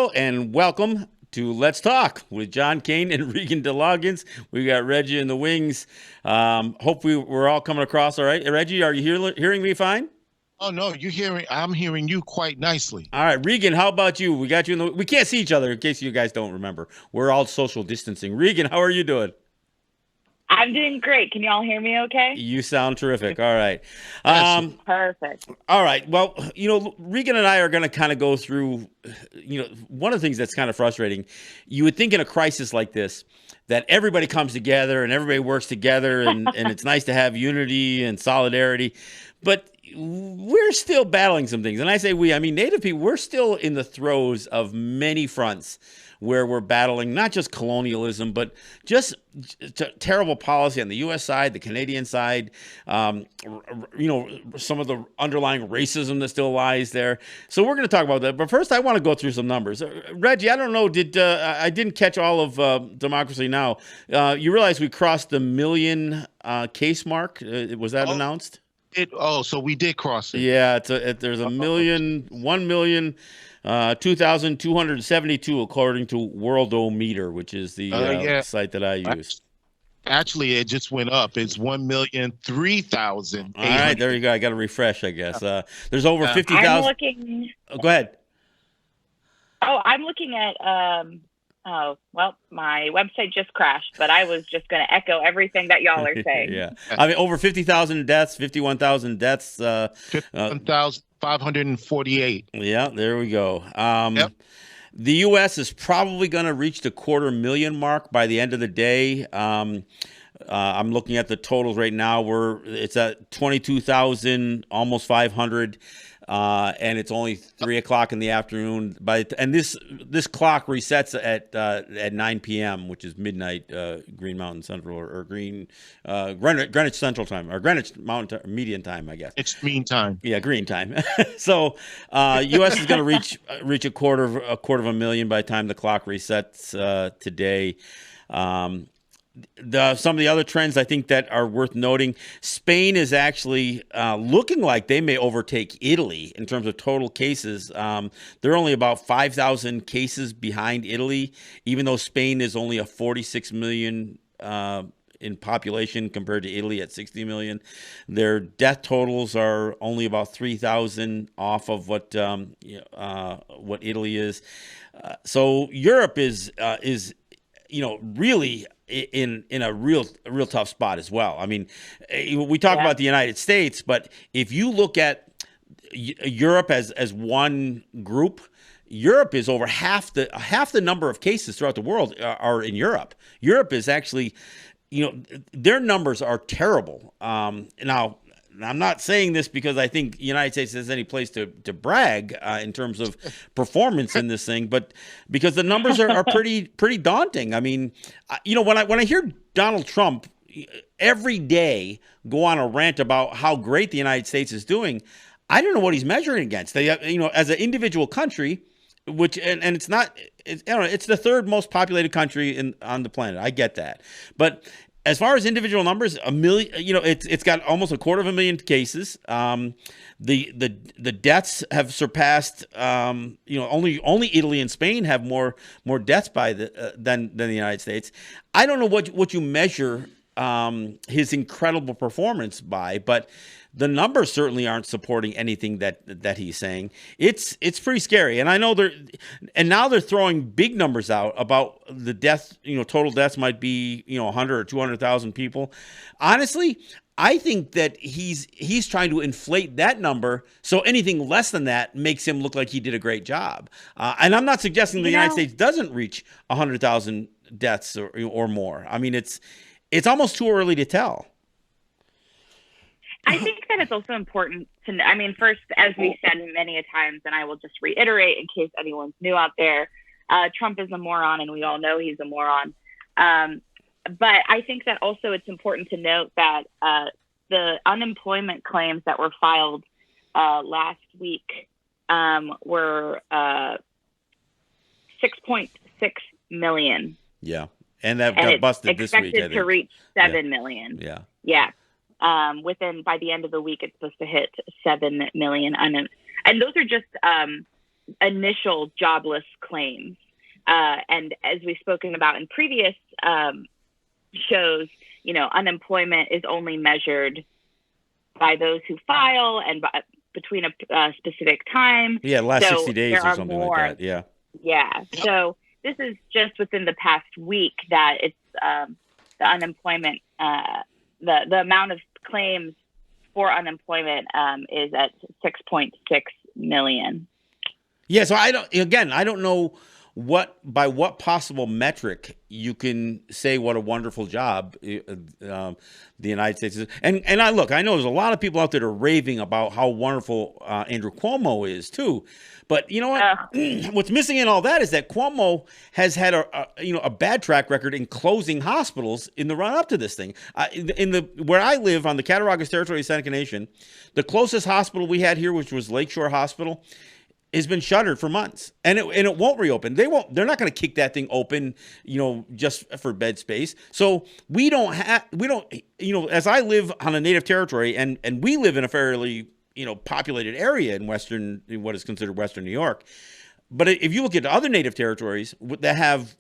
Hello and welcome to Let's Talk with John, Kane, and Regan DeLoggins. We got Reggie in the wings. Hope we're all coming across all right. Reggie, are you hearing me fine? Oh no, I'm hearing you quite nicely. All right, Regan, how about you? We got you we can't see each other in case you guys don't remember. We're all social distancing. Regan, how are you doing? I'm doing great. Can you all hear me okay? You sound terrific. All right. Perfect. All right. Well, Regan and I are going to kind of go through, one of the things that's kind of frustrating. You would think in a crisis like this that everybody comes together and everybody works together and it's nice to have unity and solidarity. But we're still battling some things. And I say we, I mean Native people, we're still in the throes of many fronts where we're battling not just colonialism, but just terrible policy on the U.S. side, the Canadian side, some of the underlying racism that still lies there. So we're going to talk about that. But first, I want to go through some numbers. Reggie, I don't know, I didn't catch all of Democracy Now! You realize we crossed the million case mark? Was that announced? So we did cross it. Yeah, there's 2,272 according to Worldometer, which is the site that I use. Actually, it just went up. It's 1,003,000. All right, there you go. I got to refresh, I guess. There's over 50,000. I'm looking. Go ahead. I'm looking at. My website just crashed, but I was just going to echo everything that y'all are saying. Yeah, I mean, over 50,000 deaths, 51,000 deaths. 51,548. Yeah, there we go. Yep. The U.S. is probably going to reach the 250,000 mark by the end of the day. I'm looking at the totals right now. It's at 22,000, almost 500. And it's only 3:00 in the afternoon. And this clock resets at 9 p.m., which is midnight Green Mountain Central or Greenwich Central Time or Greenwich Mountain Median Time, I guess. It's green time. Yeah, green time. So, U.S. is going to reach a quarter of a million by the time the clock resets today. Some of the other trends I think that are worth noting, Spain is actually looking like they may overtake Italy in terms of total cases. They're only about 5,000 cases behind Italy, even though Spain is only a 46 million in population compared to Italy at 60 million. Their death totals are only about 3,000 off of what Italy is. So Europe is really in a real tough spot as well. I mean, we talk about the United States, but if you look at Europe as one group, Europe is over half the number of cases throughout the world are in Europe. Europe is actually, their numbers are terrible. Now, I'm not saying this because I think the United States has any place to brag in terms of performance in this thing, but because the numbers are pretty daunting. I mean, when I hear Donald Trump every day go on a rant about how great the United States is doing, I don't know what he's measuring against. As an individual country, which and it's not, it's the third most populated country on the planet. I get that, but as far as individual numbers, a million, it's got almost 250,000 cases. The deaths have surpassed, only Italy and Spain have more deaths than the United States. I don't know what you measure his incredible performance by, but the numbers certainly aren't supporting anything that he's saying. It's pretty scary. And I know now they're throwing big numbers out about the death, total deaths might be, 100 or 200,000 people. Honestly, I think that he's trying to inflate that number, so anything less than that makes him look like he did a great job. And I'm not suggesting the United States doesn't reach 100,000 deaths or more. I mean, it's almost too early to tell. I think that it's also important to know. I mean, first, as we said many a times, and I will just reiterate in case anyone's new out there, Trump is a moron, and we all know he's a moron. But I think that also it's important to note that the unemployment claims that were filed last week were 6.6 million. Yeah, and that got busted this week. Expected to reach 7 million. Yeah. Yeah. By the end of the week, it's supposed to hit 7 million. And those are just initial jobless claims. And as we've spoken about in previous shows, unemployment is only measured by those who file and between a specific time. Yeah, last 60 days or something like that. Yeah. Yeah. So this is just within the past week that it's the unemployment, the amount of claims for unemployment is at 6.6 million. Yeah. So I don't know by what possible metric you can say what a wonderful job the United States is. And I know there's a lot of people out there that are raving about how wonderful Andrew Cuomo is too. But you know what? What's missing in all that is that Cuomo has had a bad track record in closing hospitals in the run up to this thing. Where I live on the Cattaraugus territory of Seneca Nation, the closest hospital we had here, which was Lakeshore Hospital, has been shuttered for months, and it won't reopen. They're not going to kick that thing open, just for bed space. So we don't, as I live on a native territory, and we live in a fairly populated area in what is considered Western New York. But if you look at other native territories that have,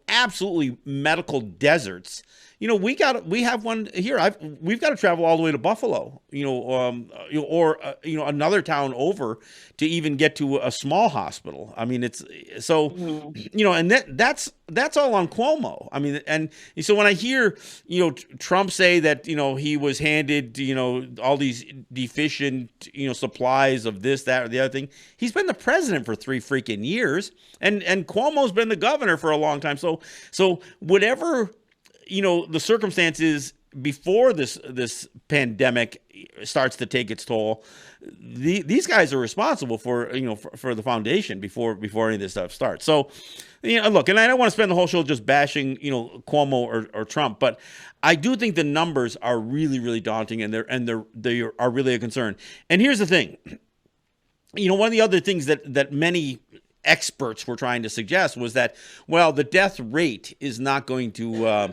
absolutely medical deserts, we have one here. We've got to travel all the way to Buffalo, or another town over to even get to a small hospital. I mean, it's so, and that's all on Cuomo. I mean, and so when I hear, Trump say that, he was handed, all these deficient, supplies of this, that, or the other thing, he's been the president for 3 freaking years, and Cuomo's been the governor for a long time. So whatever, the circumstances before this pandemic starts to take its toll, these guys are responsible for for the foundation before any of this stuff starts. So, look, and I don't want to spend the whole show just bashing Cuomo or Trump, but I do think the numbers are really, really daunting, and they are really a concern. And here's the thing, one of the other things that many experts were trying to suggest was that, well, the death rate is not going to,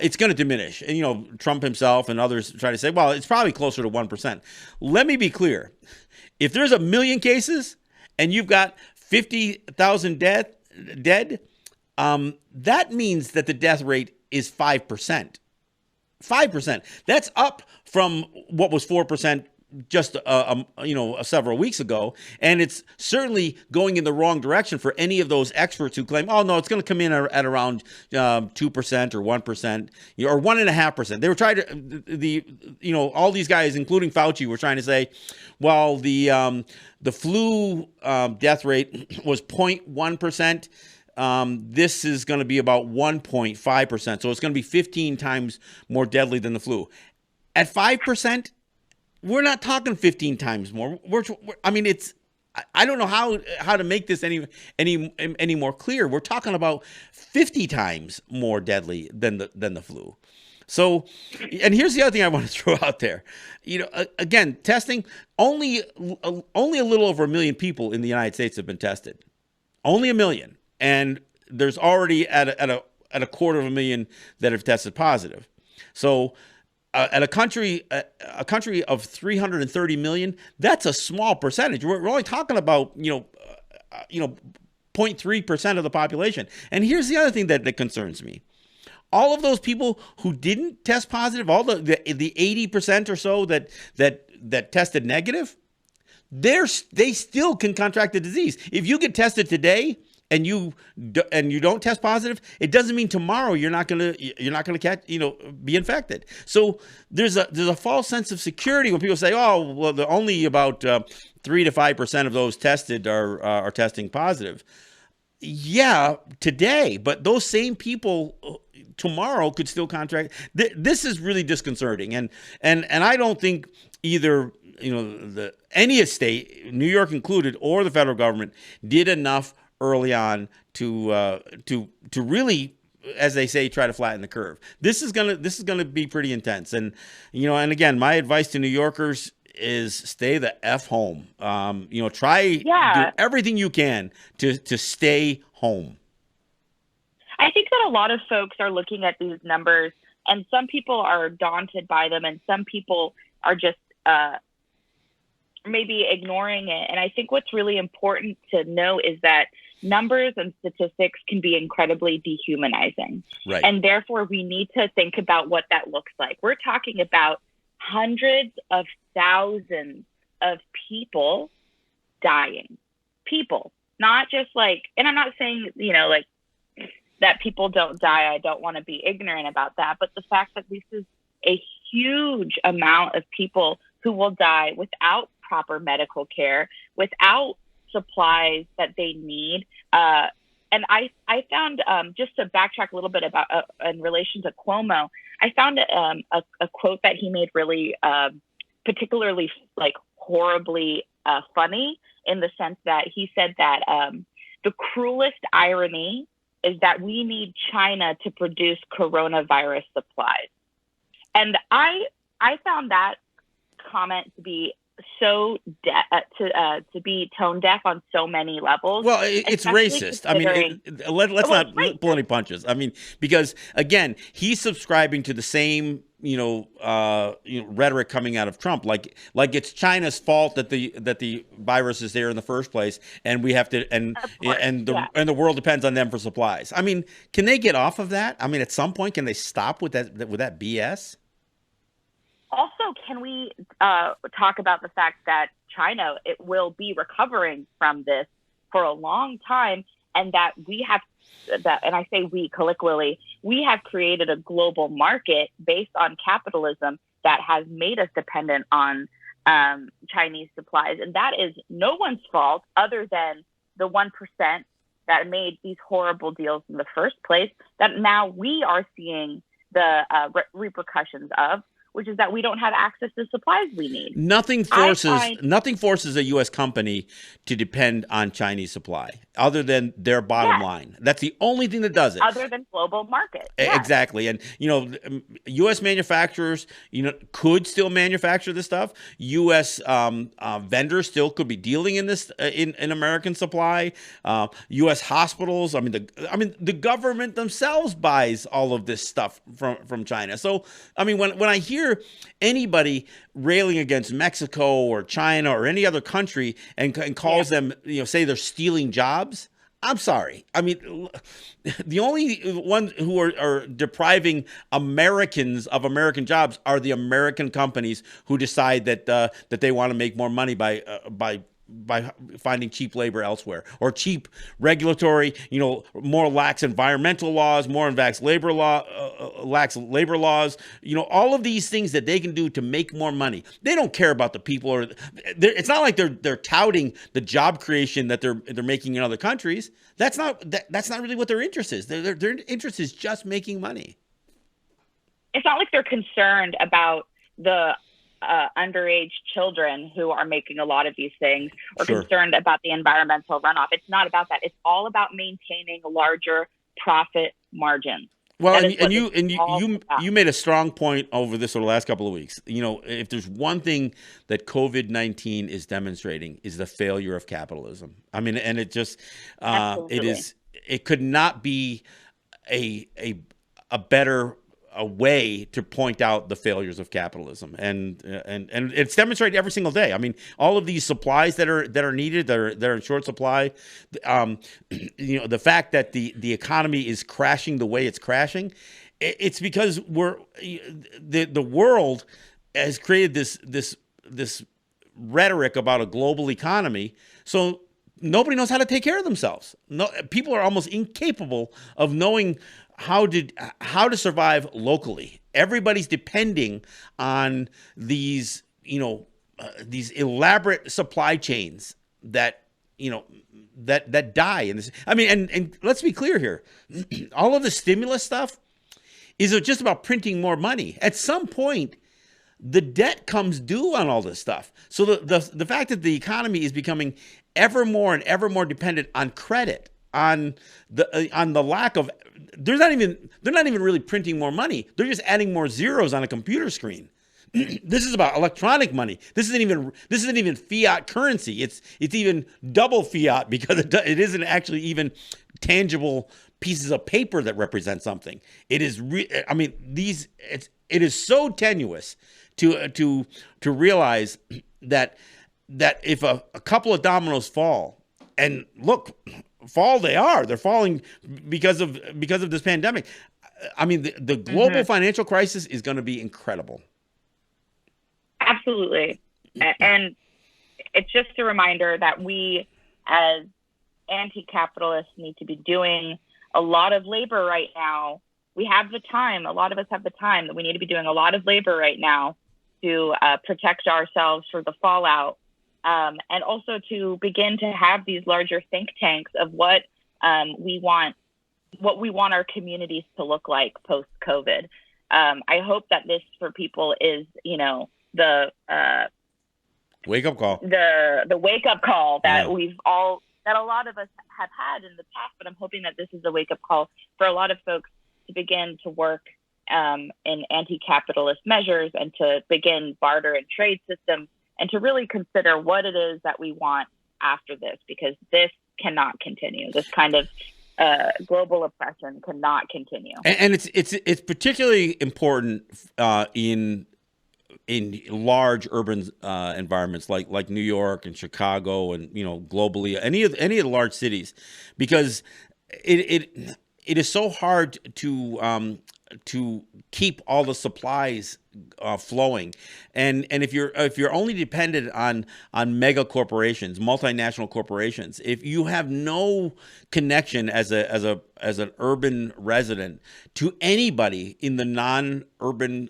it's going to diminish. And, Trump himself and others try to say, well, it's probably closer to 1%. Let me be clear. If there's 1 million cases and you've got 50,000 dead, that means that the death rate is 5%. 5%. That's up from what was 4% just several weeks ago, and it's certainly going in the wrong direction for any of those experts who claim, oh no, it's going to come in at around 2% or 1%, or 1.5%. They were trying to all these guys, including Fauci, were trying to say, well, the flu death rate was 0.1%. This is going to be about 1.5%, so it's going to be 15 times more deadly than the flu. At 5%. We're not talking 15 times more. I don't know how to make this any more clear. We're talking about 50 times more deadly than the flu. So, and here's the other thing I want to throw out there. Again, testing, only a little over 1 million people in the United States have been tested. Only 1 million, and there's already at a 250,000 that have tested positive. So. At a country of 330 million, that's a small percentage. We're only talking about 0.3% of the population. And here's the other thing that concerns me: all of those people who didn't test positive, all the 80% or so that tested negative, they still can contract the disease. If you get tested today and you don't test positive, it doesn't mean tomorrow you're not gonna catch be infected. So there's a false sense of security when people say, oh well, only about 3 to 5% of those tested are testing positive. Yeah, today, but those same people tomorrow could still contract. This is really disconcerting, and I don't think either any state, New York included, or the federal government did enough early on to really, as they say, try to flatten the curve. This is gonna be pretty intense, and and again, my advice to New Yorkers is stay the F home. Do everything you can to stay home. I think that a lot of folks are looking at these numbers, and some people are daunted by them, and some people are just maybe ignoring it. And I think what's really important to know is that numbers and statistics can be incredibly dehumanizing. Right. And therefore, we need to think about what that looks like. We're talking about hundreds of thousands of people dying. People, not just like, and I'm not saying, like that people don't die. I don't want to be ignorant about that. But the fact that this is a huge amount of people who will die without proper medical care, without supplies that they need. And I found, just to backtrack a little bit about in relation to Cuomo, I found a quote that he made really particularly like horribly funny, in the sense that he said that the cruelest irony is that we need China to produce coronavirus supplies. And I found that comment to be so to be tone deaf on so many levels. Well, it's racist. I mean, let's not pull any punches. I mean, because again, he's subscribing to the same rhetoric coming out of Trump, like it's China's fault that the virus is there in the first place, and we have to and the world depends on them for supplies. I mean, can they get off of that? I mean, at some point, can they stop with that BS? Also, can we talk about the fact that China, it will be recovering from this for a long time, and that we have that, and I say we colloquially, we have created a global market based on capitalism that has made us dependent on Chinese supplies. And that is no one's fault other than the 1% that made these horrible deals in the first place, that now we are seeing the repercussions of, which is that we don't have access to supplies we need. Nothing forces a U.S. company to depend on Chinese supply, other than their bottom line. That's the only thing that does it. Other than global market. Yes. Exactly. And, U.S. manufacturers, could still manufacture this stuff. U.S. Vendors still could be dealing in this, in American supply. U.S. hospitals. The government themselves buys all of this stuff from China. So, when I hear anybody railing against Mexico or China or any other country and calls them, say they're stealing jobs, I'm sorry. The only ones who are depriving Americans of American jobs are the American companies who decide that they want to make more money by finding cheap labor elsewhere, or cheap regulatory, more lax environmental laws, more lax labor laws, all of these things that they can do to make more money. They don't care about the people, it's not like they're touting the job creation that they're making in other countries. That's not really what their interest is. Their interest is just making money. It's not like they're concerned about the underage children who are making a lot of these things, or concerned about the environmental runoff. It's not about that. It's all about maintaining larger profit margins. Well, you made a strong point over the last couple of weeks. If there's one thing that COVID-19 is demonstrating, is the failure of capitalism. And it just it could not be a better a way to point out the failures of capitalism, and it's demonstrated every single day. All of these supplies that are needed, they're in short supply. The fact that the economy is crashing the way it's crashing, it's because the world has created this rhetoric about a global economy, so nobody knows how to take care of themselves. No, people are almost incapable of knowing how to survive locally. Everybody's depending on these elaborate supply chains that die in this. And let's be clear here. All of the stimulus stuff is just about printing more money. At some point, the debt comes due on all this stuff. So the fact that the economy is becoming ever more dependent on credit, on the lack of, they're not even really printing more money. They're just adding more zeros on a computer screen. This is about electronic money. This isn't even fiat currency. It's even double fiat, because it isn't actually even tangible pieces of paper that represent something. It is it is so tenuous to realize that that if a couple of dominoes fall, and look, fall they are. They're falling because of this pandemic. I mean, the global financial crisis is going to be incredible. Absolutely. And it's just a reminder that we as anti-capitalists need to be doing a lot of labor right now. We have the time. A lot of us have the time that we need to be doing a lot of labor right now to protect ourselves for the fallout, and also to begin to have these larger think tanks of what we want our communities to look like post-COVID. I hope that this for people is, the wake-up call. The wake-up call that that a lot of us have had in the past, but I'm hoping that this is a wake-up call for a lot of folks to begin to work in anti-capitalist measures and to begin barter and trade systems and to really consider what it is that we want after this, because this cannot continue. This kind of global oppression cannot continue. And it's particularly important in large urban environments like New York and Chicago and globally any of the large cities, because it is so hard to keep all the supplies flowing, and if you're only dependent on mega corporations, multinational corporations, if you have no connection as an urban resident to anybody in the non-urban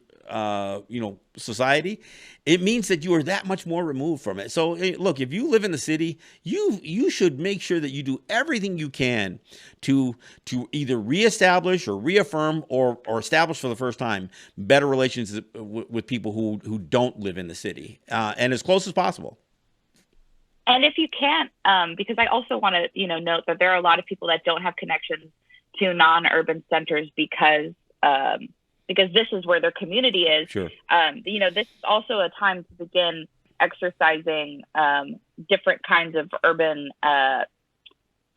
society, it means that you are that much more removed from it. So look, if you live in the city, you should make sure that you do everything you can to either reestablish or reaffirm or establish for the first time better relations with people who don't live in the city, and as close as possible. And if you can't, because I also want to note that there are a lot of people that don't have connections to non-urban centers because this is where their community is. Sure. This is also a time to begin exercising different kinds of urban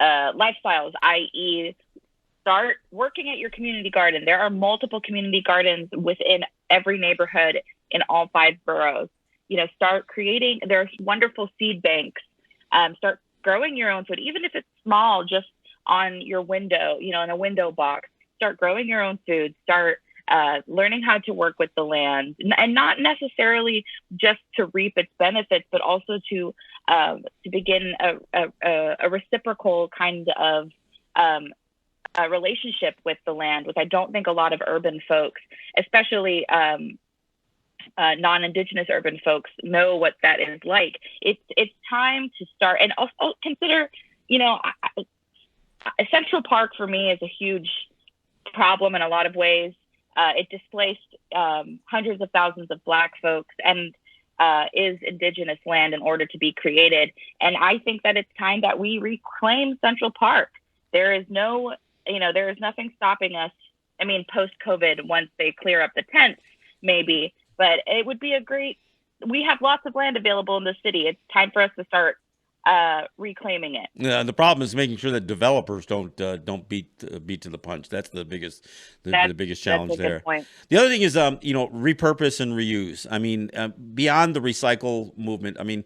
lifestyles, i.e., start working at your community garden. There are multiple community gardens within every neighborhood in all 5 boroughs. Start creating, there's wonderful seed banks. Start growing your own food, even if it's small, just on your window, in a window box. Start growing your own food. Start learning how to work with the land, and not necessarily just to reap its benefits, but also to begin a reciprocal kind of a relationship with the land, which I don't think a lot of urban folks, especially non-Indigenous urban folks, know what that is like. It's time to start, and also consider, Central Park for me is a huge problem in a lot of ways. It displaced hundreds of thousands of Black folks and is Indigenous land in order to be created. And I think that it's time that we reclaim Central Park. There is nothing stopping us. I mean, post-COVID, once they clear up the tents, maybe, but it would be we have lots of land available in the city. It's time for us to start reclaiming it. Yeah, the problem is making sure that developers don't beat to the punch. That's the biggest challenge there. The other thing is repurpose and reuse. I mean, beyond the recycle movement. I mean,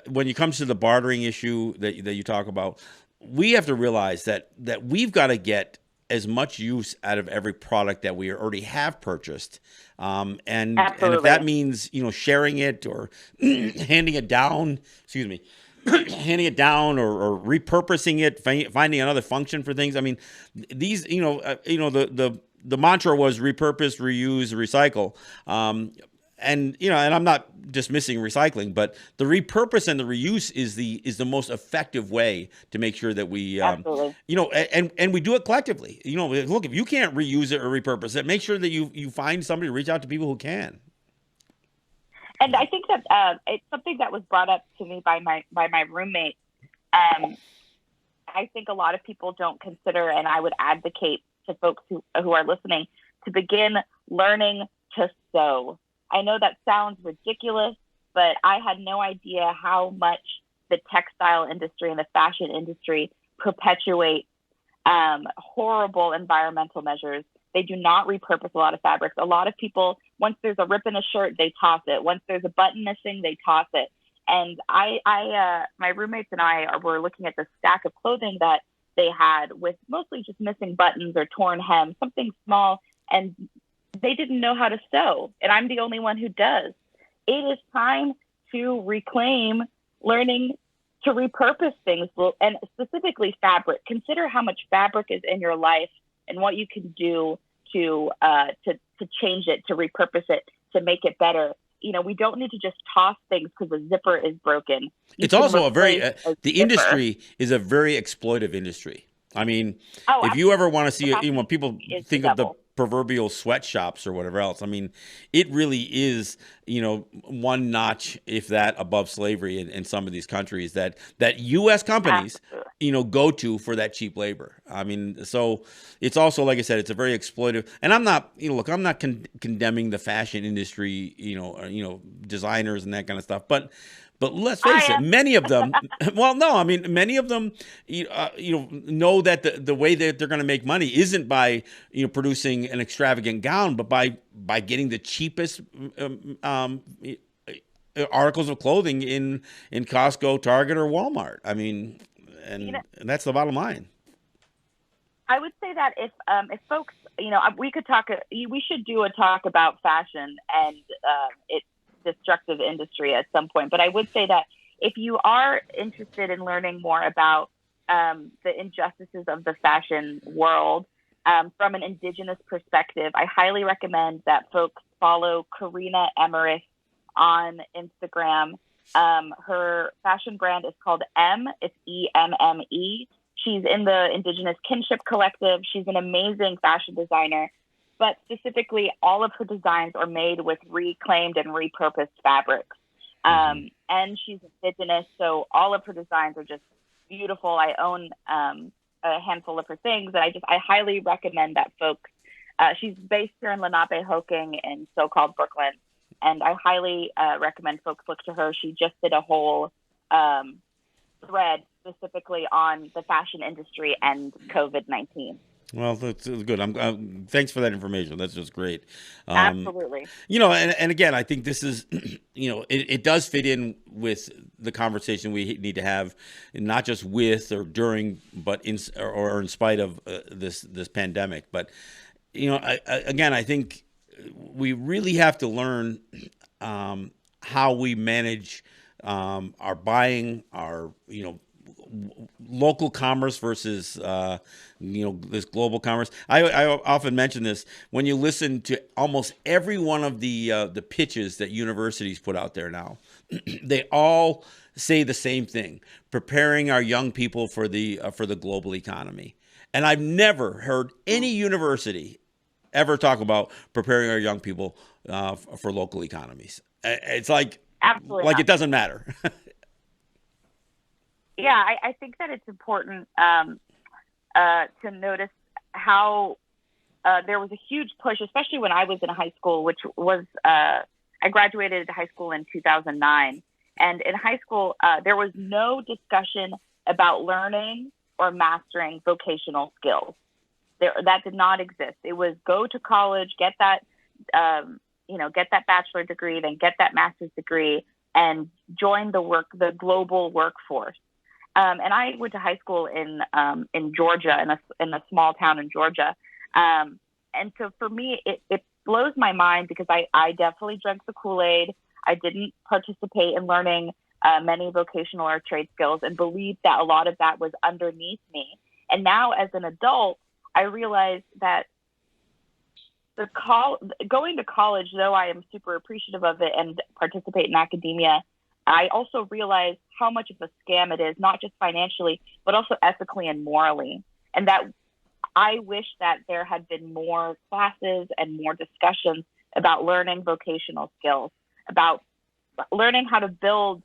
when it comes to the bartering issue that you talk about, we have to realize that we've got to get as much use out of every product that we already have purchased. And if that means, sharing it or handing it down, handing it down or repurposing it, finding another function for things. I mean, these, the mantra was repurpose, reuse, recycle. And I'm not dismissing recycling, but the repurpose and the reuse is the most effective way to make sure that we, and we do it collectively. Look, if you can't reuse it or repurpose it, make sure that you find somebody to reach out to people who can. And I think that it's something that was brought up to me by my roommate. I think a lot of people don't consider, and I would advocate to folks who are listening to begin learning to sew. I know that sounds ridiculous, but I had no idea how much the textile industry and the fashion industry perpetuate horrible environmental measures. They do not repurpose a lot of fabrics. A lot of people, once there's a rip in a shirt, they toss it. Once there's a button missing, they toss it. And my roommates and I were looking at the stack of clothing that they had with mostly just missing buttons or torn hem, something small, and they didn't know how to sew. And I'm the only one who does. It is time to reclaim learning to repurpose things, and specifically fabric. Consider how much fabric is in your life and what you can do to change it, to repurpose it, to make it better. You know, we don't need to just toss things because the zipper is broken. It's also the industry is a very exploitive industry. I mean, if you ever want to see, when people think of the proverbial sweatshops or whatever else, I mean, it really is, one notch, if that, above slavery in some of these countries that U.S. companies, go to for that cheap labor. I mean, so it's also, like I said, it's a very exploitive. And I'm not, I'm not condemning the fashion industry, designers and that kind of stuff, But let's face it, many of them. Well, no, I mean, many of them, know that the way that they're going to make money isn't by producing an extravagant gown, but by getting the cheapest articles of clothing in Costco, Target, or Walmart. I mean, and that's the bottom line. I would say that if folks, we could talk. We should do a talk about fashion and its destructive industry at some point. But I would say that if you are interested in learning more about the injustices of the fashion world from an indigenous perspective, I highly recommend that folks follow Karina Emmerich on Instagram. Her fashion brand is called It's EMME. She's in the Indigenous Kinship Collective. She's an amazing fashion designer. But specifically, all of her designs are made with reclaimed and repurposed fabrics. And she's indigenous, so all of her designs are just beautiful. I own a handful of her things, and I highly recommend that folks. She's based here in Lenapehoking in so-called Brooklyn, and I highly recommend folks look to her. She just did a whole thread specifically on the fashion industry and COVID-19. Well, that's good. Thanks for that information. That's just great. Absolutely. And again, I think this is, it does fit in with the conversation we need to have, not just with or during, but in spite of this pandemic. But, I think we really have to learn how we manage our buying, our, local commerce versus this global commerce. I often mention this when you listen to almost every one of the pitches that universities put out there now. They all say the same thing: preparing our young people for the global economy. And I've never heard any university ever talk about preparing our young people for local economies. It's like it doesn't matter. Yeah, I think that it's important to notice how there was a huge push, especially when I was in high school, which was I graduated high school in 2009. And in high school, there was no discussion about learning or mastering vocational skills. That did not exist. It was go to college, get that bachelor degree, then get that master's degree, and join the global workforce. And I went to high school in Georgia, in a small town in Georgia. And so for me, it blows my mind because I definitely drank the Kool-Aid. I didn't participate in learning many vocational or trade skills and believed that a lot of that was underneath me. And now as an adult, I realize that going to college, though I am super appreciative of it and participate in academia, I also realize how much of a scam it is, not just financially, but also ethically and morally. And that I wish that there had been more classes and more discussions about learning vocational skills, about learning how to build,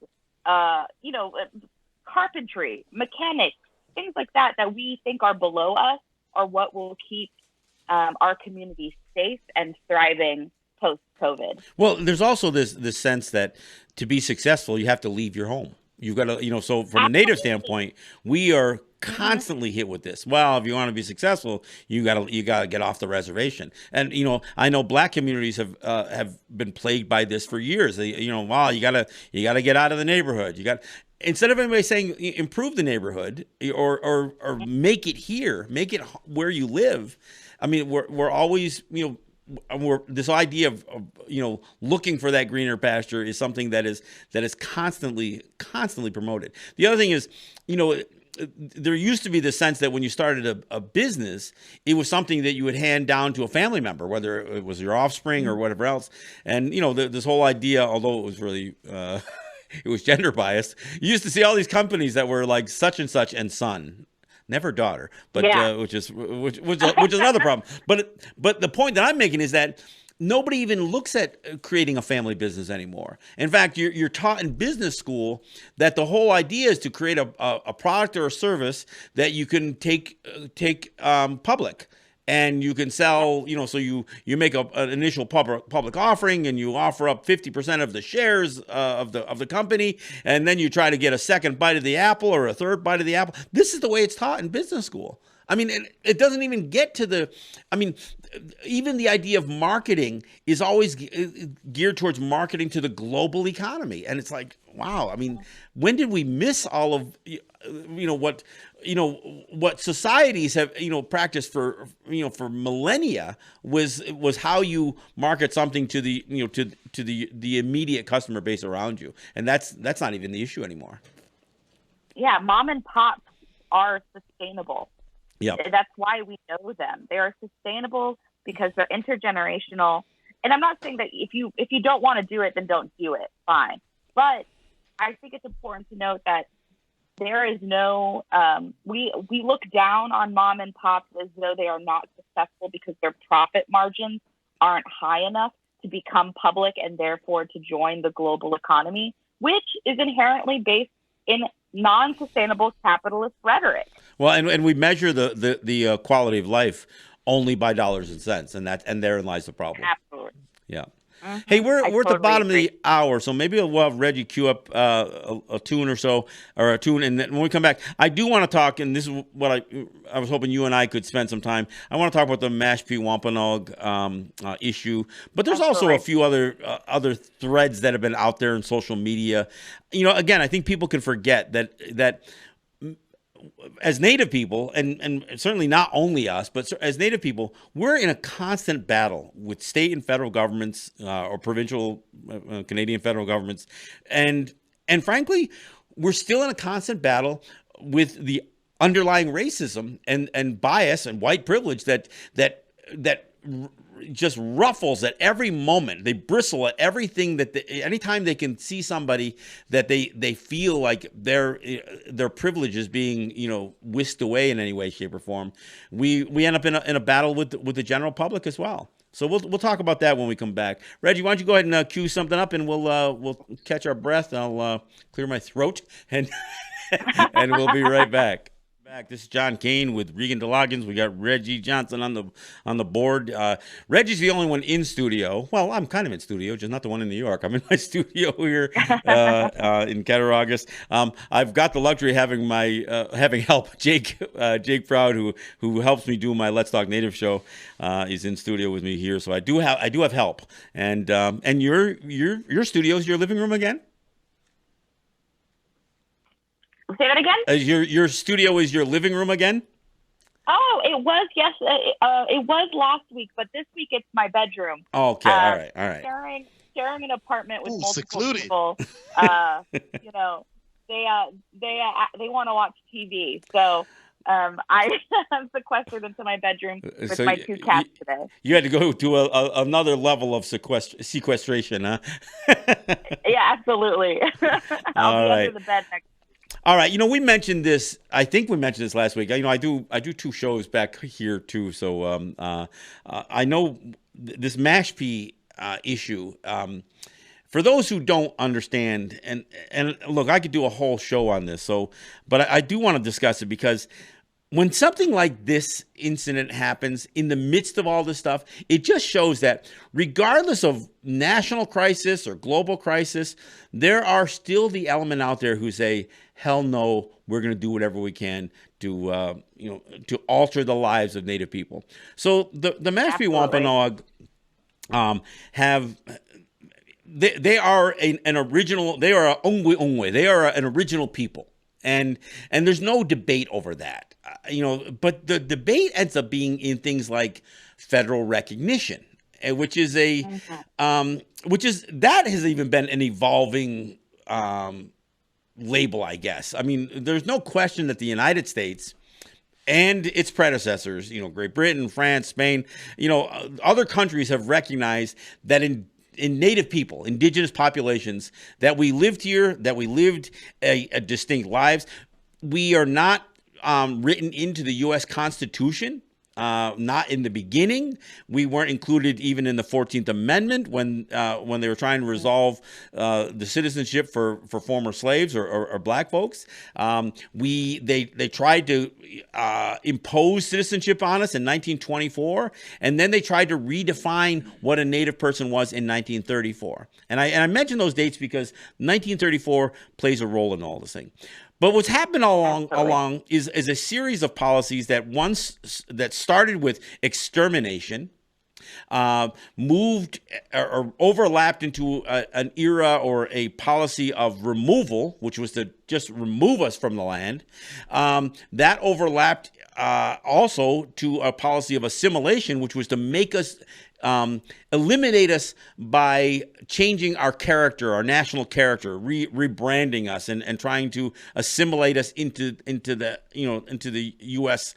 carpentry, mechanics, things like that we think are below us are what will keep our community safe and thriving post-COVID. Well, there's also this sense that to be successful, you have to leave your home. You've got to, so from a Native standpoint, we are constantly hit with this. Well, if you want to be successful, you gotta get off the reservation. And I know black communities have been plagued by this for years. Well, you gotta get out of the neighborhood. Instead of anybody saying improve the neighborhood or make it here, make it where you live. I mean, we're always this idea of looking for that greener pasture is something that is constantly promoted. The other thing is, there used to be the sense that when you started a business, it was something that you would hand down to a family member, whether it was your offspring or whatever else. And this whole idea, although it was really it was gender biased, you used to see all these companies that were like such and such and son. Never daughter, but which is another problem. But the point that I'm making is that nobody even looks at creating a family business anymore. In fact, you're taught in business school that the whole idea is to create a product or a service that you can take public. And you can sell, so you make an initial public offering, and you offer up 50% of the shares of the company, and then you try to get a second bite of the apple or a third bite of the apple. This is the way it's taught in business school. I mean, it doesn't even get to even the idea of marketing is always geared towards marketing to the global economy, and it's like, wow. I mean, when did we miss all of what societies have practiced for millennia was how you market something to the to the immediate customer base around you, and that's not even the issue anymore. Yeah, mom and pops are sustainable. Yeah, that's why we know them. They are sustainable because they're intergenerational. And I'm not saying that if you don't want to do it, then don't do it. Fine, but I think it's important to note that there is no, we look down on mom and pops as though they are not successful because their profit margins aren't high enough to become public and therefore to join the global economy, which is inherently based in non-sustainable capitalist rhetoric. Well, and we measure the quality of life only by dollars and cents, and therein lies the problem. Absolutely. Yeah. Mm-hmm. Hey, we're totally at the bottom agree. of the hour, so maybe we'll have Reggie queue up a tune or so, or a tune, and then when we come back, I do want to talk, and this is what I was hoping you and I could spend some time. I want to talk about the Mashpee Wampanoag issue, but there's also a few other threads that have been out there in social media. Again, I think people can forget that as Native people, and certainly not only us, but as Native people, we're in a constant battle with state and federal governments or provincial Canadian federal governments. And frankly, we're still in a constant battle with the underlying racism and bias and white privilege that just ruffles at every moment. They bristle at everything anytime they can see somebody that they feel like their privilege is being whisked away in any way, shape, or form. We end up in a battle with the general public as well. So we'll talk about that when we come back. Reggie, why don't you go ahead and cue something up, and we'll catch our breath. I'll clear my throat, and and we'll be right back. This is John Kane with Regan DeLoggins. We got Reggie Johnson on the board. Reggie's the only one in studio. Well, I'm kind of in studio, just not the one in New York. I'm in my studio here in Cattaraugus. I've got the luxury of having having help. Jake Proud, who helps me do my Let's Talk Native show, is in studio with me here. So I do have help. And your studio is your living room again? Say that again? Your studio is your living room again? Oh, it was, yes. It was last week, but this week it's my bedroom. Okay, all right. Sharing an apartment with multiple secluded. people. They want to watch TV, so I'm sequestered into my bedroom with my two cats today. You had to go to another level of sequestration, huh? Yeah, absolutely. I'll be under the bed next. All right, we mentioned this. I think we mentioned this last week. I do two shows back here too. So I know this Mashpee issue. For those who don't understand, and look, I could do a whole show on this. But I do want to discuss it because when something like this incident happens in the midst of all this stuff, it just shows that regardless of national crisis or global crisis, there are still the element out there who say, hell no, we're going to do whatever we can to, to alter the lives of Native people. So the Mashpee Wampanoag they are an original, they are a Ongwe Ongwe, they are an original people. And there's no debate over that, but the debate ends up being in things like federal recognition, which is that has even been an evolving label, I guess. I mean, there's no question that the United States and its predecessors, Great Britain, France, Spain, other countries have recognized that in Native people, indigenous populations, that we lived here, that we lived a distinct lives. We are not written into the U.S. Constitution, not in the beginning. We weren't included even in the 14th Amendment when they were trying to resolve the citizenship for former slaves or black folks. They tried to impose citizenship on us in 1924, and then they tried to redefine what a Native person was in 1934. And I mention those dates because 1934 plays a role in all this thing. But what's happened all along is a series of policies that started with extermination, moved or overlapped into an era or a policy of removal, which was to just remove us from the land. That overlapped also to a policy of assimilation, which was to make us eliminate us by changing our character, our national character, rebranding us, and trying to assimilate us into the U.S.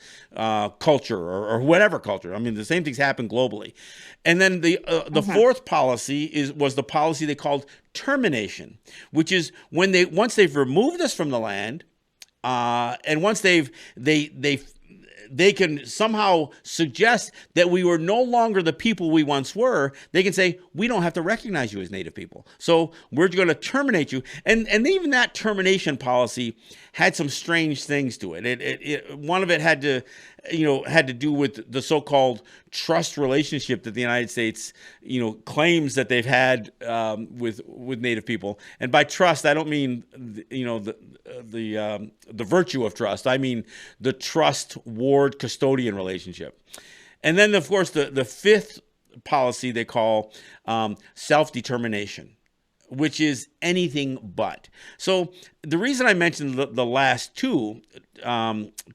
Culture or whatever culture. I mean, the same things happen globally. And then the fourth policy was the policy they called termination, which is when once they've removed us from the land, and once they can somehow suggest that we were no longer the people we once were, they can say, we don't have to recognize you as Native people. So we're going to terminate you. And even that termination policy had some strange things to it. One of it had to do with the so-called trust relationship that the United States, claims that they've had with Native people. And by trust, I don't mean the virtue of trust. I mean the trust ward custodian relationship. And then, of course, the fifth policy they call self-determination, which is anything but. So the reason I mentioned the last two,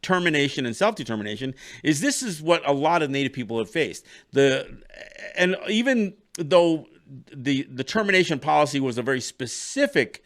termination and self-determination, is this is what a lot of Native people have faced. And even though the termination policy was a very specific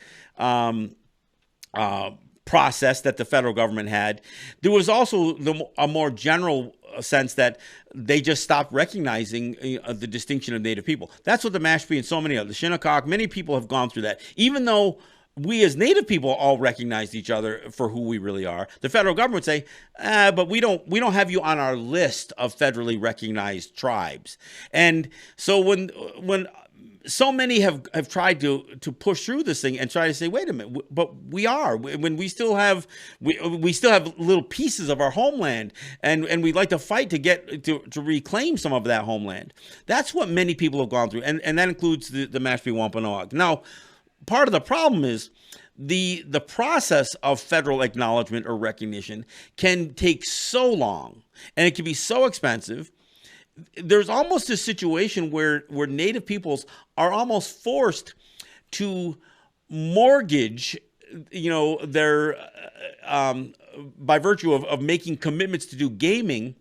process that the federal government had, there was also a more general sense that they just stopped recognizing the distinction of Native people. That's what the Mashpee and so many others, the Shinnecock, many people have gone through that. Even though we as Native people all recognized each other for who we really are, the federal government would say, but we don't have you on our list of federally recognized tribes. And so when so many have tried to push through this thing and try to say, wait a minute, but we are, when we still have little pieces of our homeland, and we'd like to fight to get to reclaim some of that homeland. That's what many people have gone through, and that includes the Mashpee Wampanoag. Now, part of the problem is the process of federal acknowledgement or recognition can take so long, and it can be so expensive. There's almost a situation where Native peoples are almost forced to mortgage, their by virtue of making commitments to do gaming.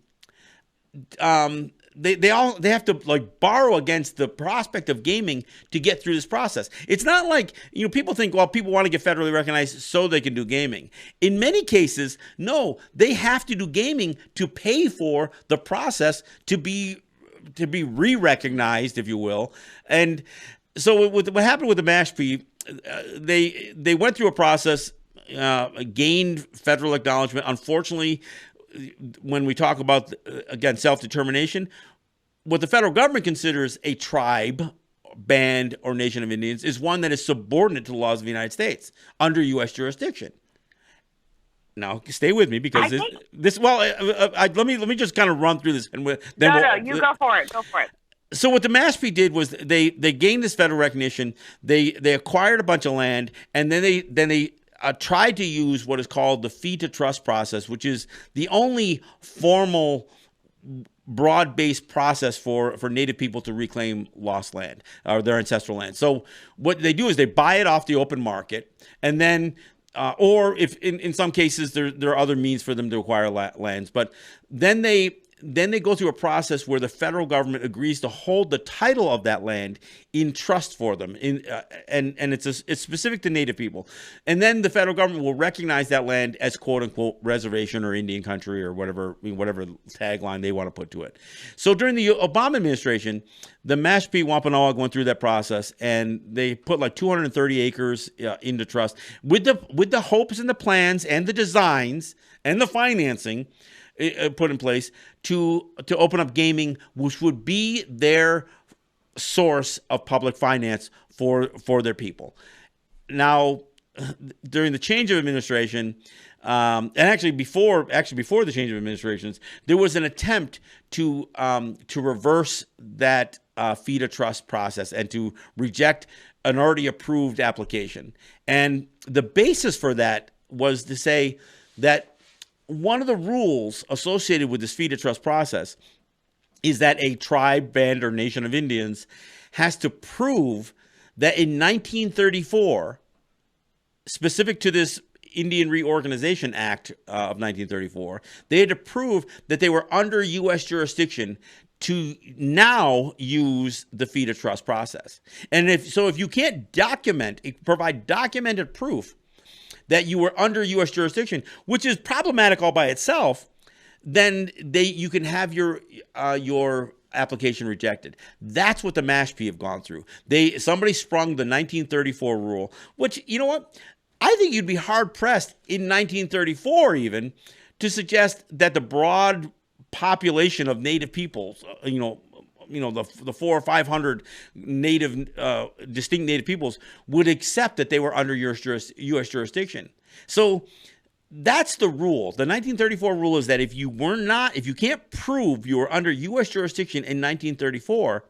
They have to borrow against the prospect of gaming to get through this process. It's not like, people think, well, people want to get federally recognized so they can do gaming. In many cases, no, they have to do gaming to pay for the process to be re-recognized, if you will. And so what happened with the Mashpee, they went through a process, gained federal acknowledgement. Unfortunately, when we talk about, again, self-determination, what the federal government considers a tribe, band, or nation of Indians is one that is subordinate to the laws of the United States under U.S. jurisdiction. Now, stay with me because let me just kind of run through this. And you go for it. Go for it. So what the Mashpee did was they gained this federal recognition. They acquired a bunch of land, and then they tried to use what is called the fee to trust process, which is the only formal broad-based process for Native people to reclaim lost land or their ancestral land. So what they do is they buy it off the open market, and then or if in some cases there are other means for them to acquire lands, but then they go through a process where the federal government agrees to hold the title of that land in trust for them, and it's specific to Native people. And then the federal government will recognize that land as quote unquote reservation or Indian country or whatever tagline they want to put to it. So during the Obama administration, the Mashpee Wampanoag went through that process, and they put like 230 acres into trust with the hopes and the plans and the designs and the financing put in place to open up gaming, which would be their source of public finance for their people. Now, during the change of administration, and actually before the change of administrations, there was an attempt to reverse that fee to trust process and to reject an already approved application. And the basis for that was to say that one of the rules associated with this fee to trust process is that a tribe, band, or nation of Indians has to prove that in 1934, specific to this Indian Reorganization Act of 1934, they had to prove that they were under U.S. jurisdiction to now use the fee to trust process. And if you can't provide documented proof that you were under U.S. jurisdiction, which is problematic all by itself, then you can have your application rejected. That's what the Mashpee have gone through. Somebody sprung the 1934 rule, which, you know what? I think you'd be hard pressed in 1934 even to suggest that the broad population of Native peoples, the 400 or 500 distinct Native peoples would accept that they were under U.S. jurisdiction. So that's the rule. The 1934 rule is that if you can't prove you were under U.S. jurisdiction in 1934,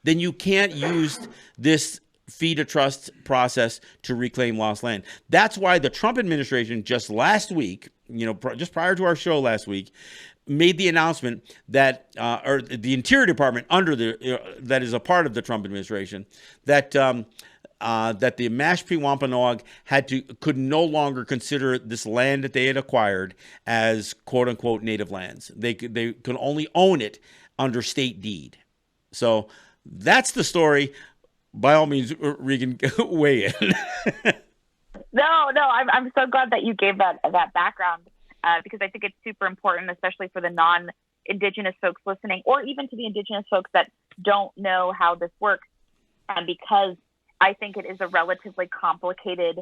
then you can't use this fee to trust process to reclaim lost land. That's why the Trump administration just last week, just prior to our show last week, made the announcement that, or the Interior Department that is a part of the Trump administration, that the Mashpee Wampanoag could no longer consider this land that they had acquired as quote unquote native lands. They could only own it under state deed. So that's the story. By all means, Regan, weigh in. No, I'm so glad that you gave that background. Because I think it's super important, especially for the non-Indigenous folks listening, or even to the Indigenous folks that don't know how this works. Because I think it is a relatively complicated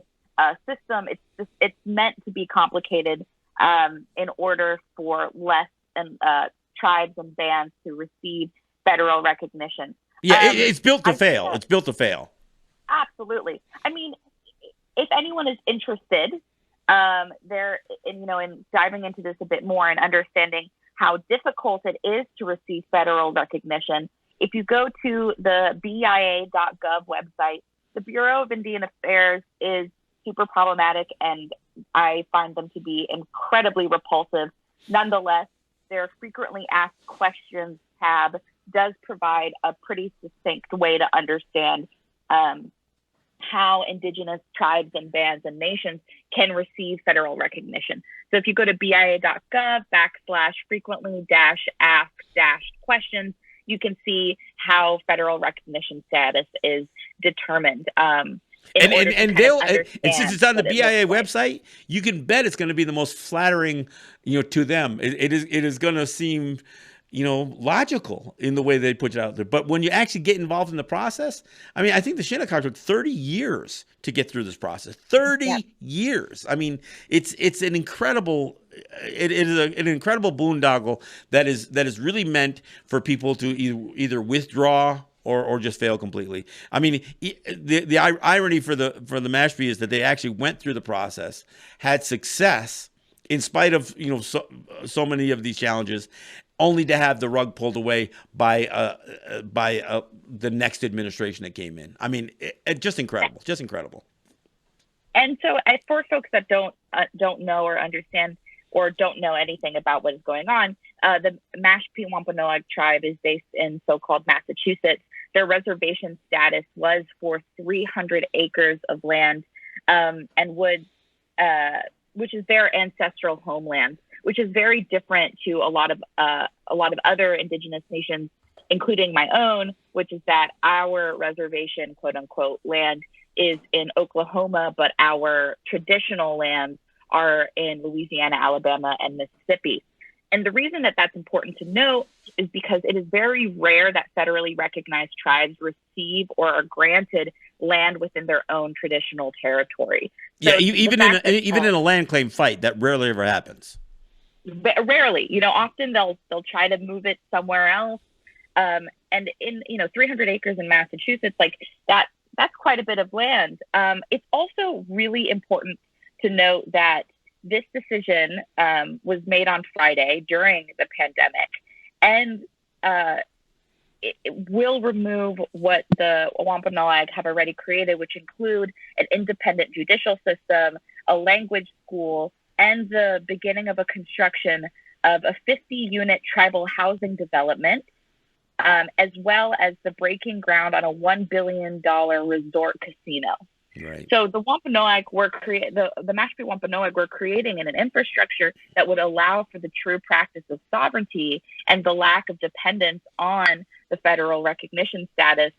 system. It's meant to be complicated in order for less tribes and bands to receive federal recognition. Yeah, it's built to fail. It's built to fail. Absolutely. I mean, if anyone is interested, in diving into this a bit more and understanding how difficult it is to receive federal recognition, if you go to the BIA.gov website, the Bureau of Indian Affairs is super problematic, and I find them to be incredibly repulsive. Nonetheless, their frequently asked questions tab does provide a pretty succinct way to understand how Indigenous tribes and bands and nations can receive federal recognition. So if you go to BIA.gov/frequently-asked-questions, you can see how federal recognition status is determined. And since it's on the BIA website, you can bet it's going to be the most flattering, to them. It is going to seem, logical in the way they put it out there. But when you actually get involved in the process, I mean, I think the Shinnecock took 30 years to get through this process. 30 years. I mean, it's an incredible. It is an incredible boondoggle that is really meant for people to either withdraw or just fail completely. I mean, the irony for the Mashpee is that they actually went through the process, had success, in spite of so many of these challenges, only to have the rug pulled away by the next administration that came in. I mean, just incredible, just incredible. And so, for folks that don't know or understand or don't know anything about what is going on, the Mashpee Wampanoag tribe is based in so-called Massachusetts. Their reservation status was for 300 acres of land, and which is their ancestral homeland, which is very different to a lot of other indigenous nations, including my own, which is that our reservation, quote unquote, land is in Oklahoma, but our traditional lands are in Louisiana, Alabama, and Mississippi. And the reason that that's important to note is because it is very rare that federally recognized tribes receive or are granted land within their own traditional territory. So even in a land claim fight, that rarely ever happens. Rarely, often they'll try to move it somewhere else. And in 300 acres in Massachusetts, like that's quite a bit of land. It's also really important to note that this decision was made on Friday during the pandemic, and it will remove what the Wampanoag have already created, which include an independent judicial system, a language school, and the beginning of a construction of a 50-unit tribal housing development, as well as the breaking ground on a $1 billion resort casino. Right. So the Wampanoag the Mashpee Wampanoag were creating an infrastructure that would allow for the true practice of sovereignty and the lack of dependence on the federal recognition status,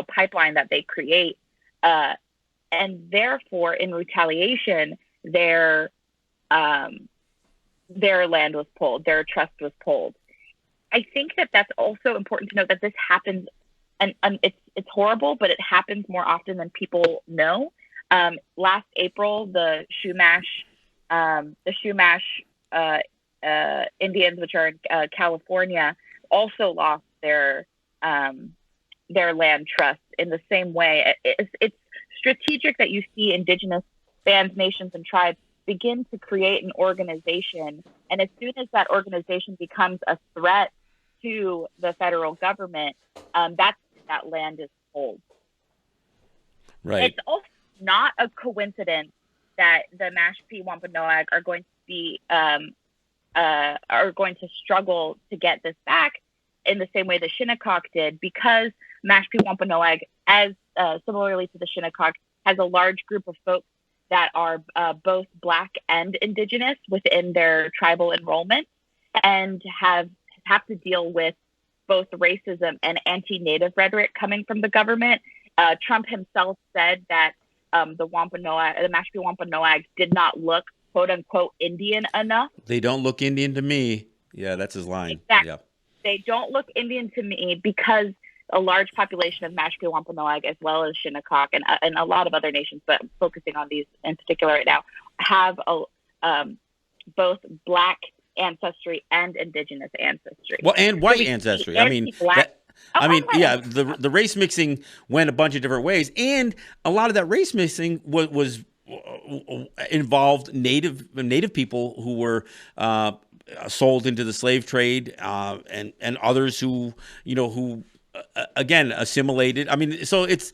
pipeline that they create, and therefore, in retaliation, their land was pulled, their trust was pulled. I think that that's also important to note that this happens, and it's horrible, but it happens more often than people know. Last April, the Chumash Indians, which are in California, also lost their land trust in the same way. It's strategic that you see indigenous bands, nations, and tribes begin to create an organization, and as soon as that organization becomes a threat to the federal government, that land is pulled. Right. It's also not a coincidence that the Mashpee Wampanoag are going to struggle to get this back in the same way the Shinnecock did, because Mashpee Wampanoag, as similarly to the Shinnecock, has a large group of folks that are both Black and Indigenous within their tribal enrollment, and have to deal with both racism and anti-Native rhetoric coming from the government. Trump himself said that the Mashpee Wampanoag did not look, quote unquote, Indian enough. They don't look Indian to me. Yeah, that's his line. Exactly. Yeah. They don't look Indian to me because a large population of Mashpee Wampanoag, as well as Shinnecock and a lot of other nations, but focusing on these in particular right now, have both Black ancestry and Indigenous ancestry. Well, and white ancestry. The race mixing went a bunch of different ways, and a lot of that race mixing was involved native people who were sold into the slave trade, and others who again assimilated. I mean, so it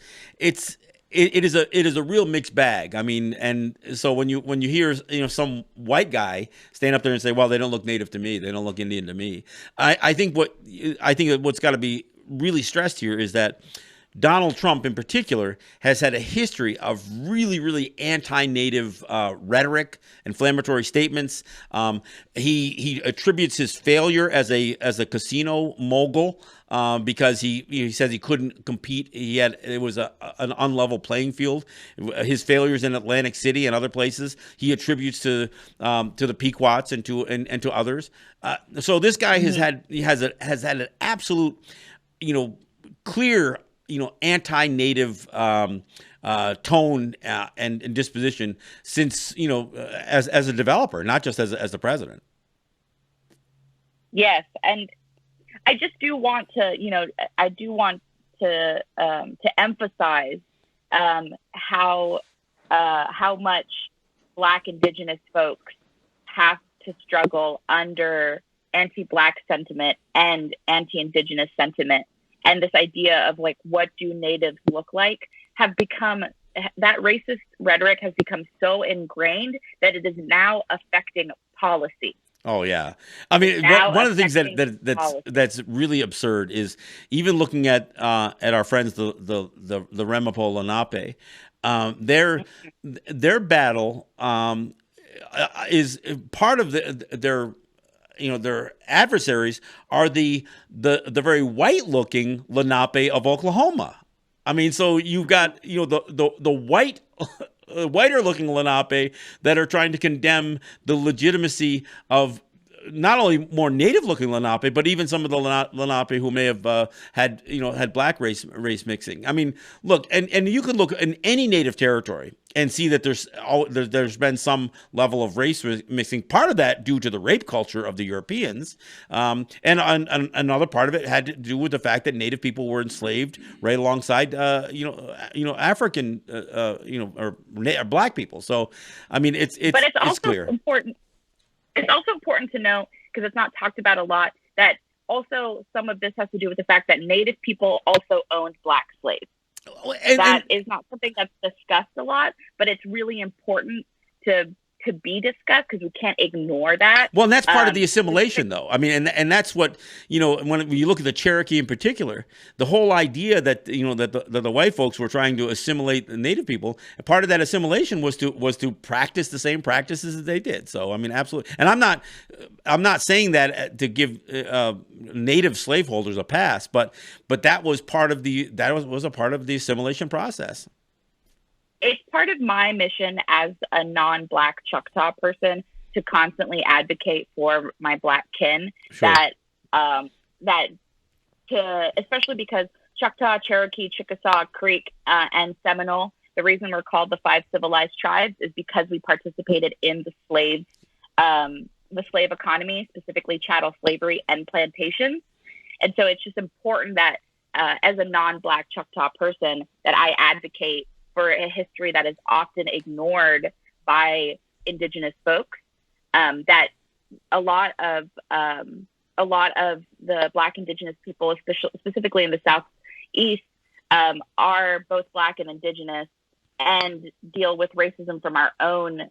is a real mixed bag. I mean, and so when you hear some white guy stand up there and say, "Well, they don't look Native to me. They don't look Indian to me," I think what's got to be really stressed here is that Donald Trump, in particular, has had a history of really, really anti-Native rhetoric, inflammatory statements. He attributes his failure as a casino mogul because he says he couldn't compete. It was an unlevel playing field. His failures in Atlantic City and other places he attributes to the Pequots and to others. So this guy has had an absolute clear anti-Native tone and disposition since as a developer, not just as the president. Yes, and I just do want to emphasize how much Black Indigenous folks have to struggle under anti-Black sentiment and anti-Indigenous sentiment. And this idea of like, what do natives look like, have become, that racist rhetoric has become so ingrained that it is now affecting policy. Oh yeah, I mean, one of the things that's really absurd is even looking at our friends the Ramapo Lenape, their battle is part of their adversaries are the very white looking Lenape of Oklahoma. I mean, so you've got the white. Whiter looking Lenape that are trying to condemn the legitimacy of not only more native looking Lenape, but even some of the Lenape who may have had black race mixing. I mean, look, and you can look in any native territory and see that there's been some level of race mixing. Part of that due to the rape culture of the Europeans, and another part of it had to do with the fact that native people were enslaved right alongside African or black people. So I mean, it's also clear. Important. It's also important to know, because it's not talked about a lot, that also some of this has to do with the fact that native people also owned black slaves. That is not something that's discussed a lot, but it's really important to be discussed because we can't ignore that. Well, and that's part of the assimilation, though. I mean, and that's what, when you look at the Cherokee in particular, the whole idea that, that the white folks were trying to assimilate the native people, part of that assimilation was to practice the same practices that they did. So, I mean, absolutely. And I'm not saying that to give native slaveholders a pass, but that was part of was a part of the assimilation process. It's part of my mission as a non-Black Choctaw person to constantly advocate for my Black kin. Sure. Especially because Choctaw, Cherokee, Chickasaw, Creek, and Seminole, the reason we're called the 5 civilized tribes is because we participated in the slave economy, specifically chattel slavery and plantations. And so it's just important that as a non-Black Choctaw person that I advocate for a history that is often ignored by Indigenous folks. That a lot of the Black Indigenous people, specifically in the Southeast, are both Black and Indigenous, and deal with racism from our own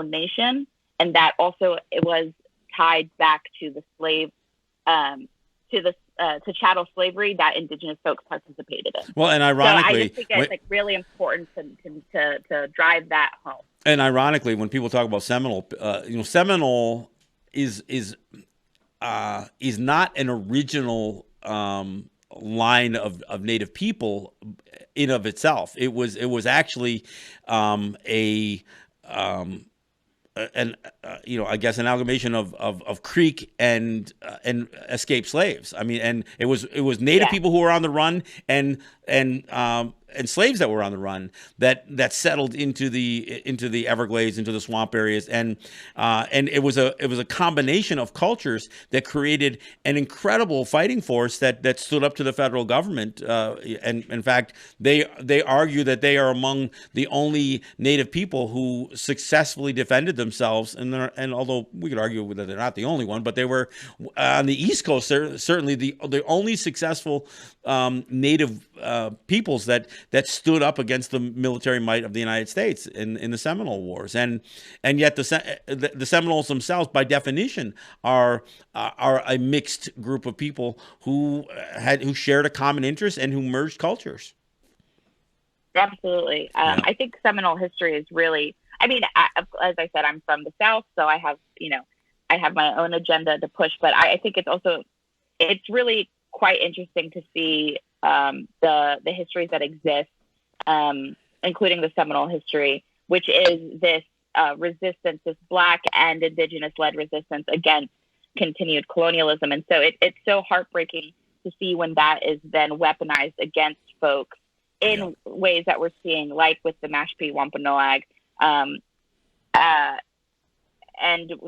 nation, and that also it was tied back to the slave to chattel slavery that Indigenous folks participated in. Well, and ironically, so I just think it's really important to drive that home. And ironically, when people talk about Seminole, Seminole is not an original line of Native people in of itself. It was actually I guess an amalgamation of Creek and escaped slaves. I mean, and it was Native people who were on the run and slaves that were on the run that settled into the Everglades, into the swamp areas, and it was a combination of cultures that created an incredible fighting force that stood up to the federal government. And in fact, they argue that they are among the only Native people who successfully defended themselves. And although we could argue that they're not the only one, but they were on the East Coast, certainly the only successful Native peoples that stood up against the military might of the United States in the Seminole Wars, and yet the Seminoles themselves, by definition, are a mixed group of people who shared a common interest and who merged cultures. Absolutely, I think Seminole history is really. I mean, as I said, I'm from the South, so I have my own agenda to push, but I think it's really quite interesting to see the histories that exist, including the Seminole history, which is this resistance, this Black and Indigenous-led resistance against continued colonialism. And so it's so heartbreaking to see when that is then weaponized against folks in ways that we're seeing, like with the Mashpee Wampanoag, and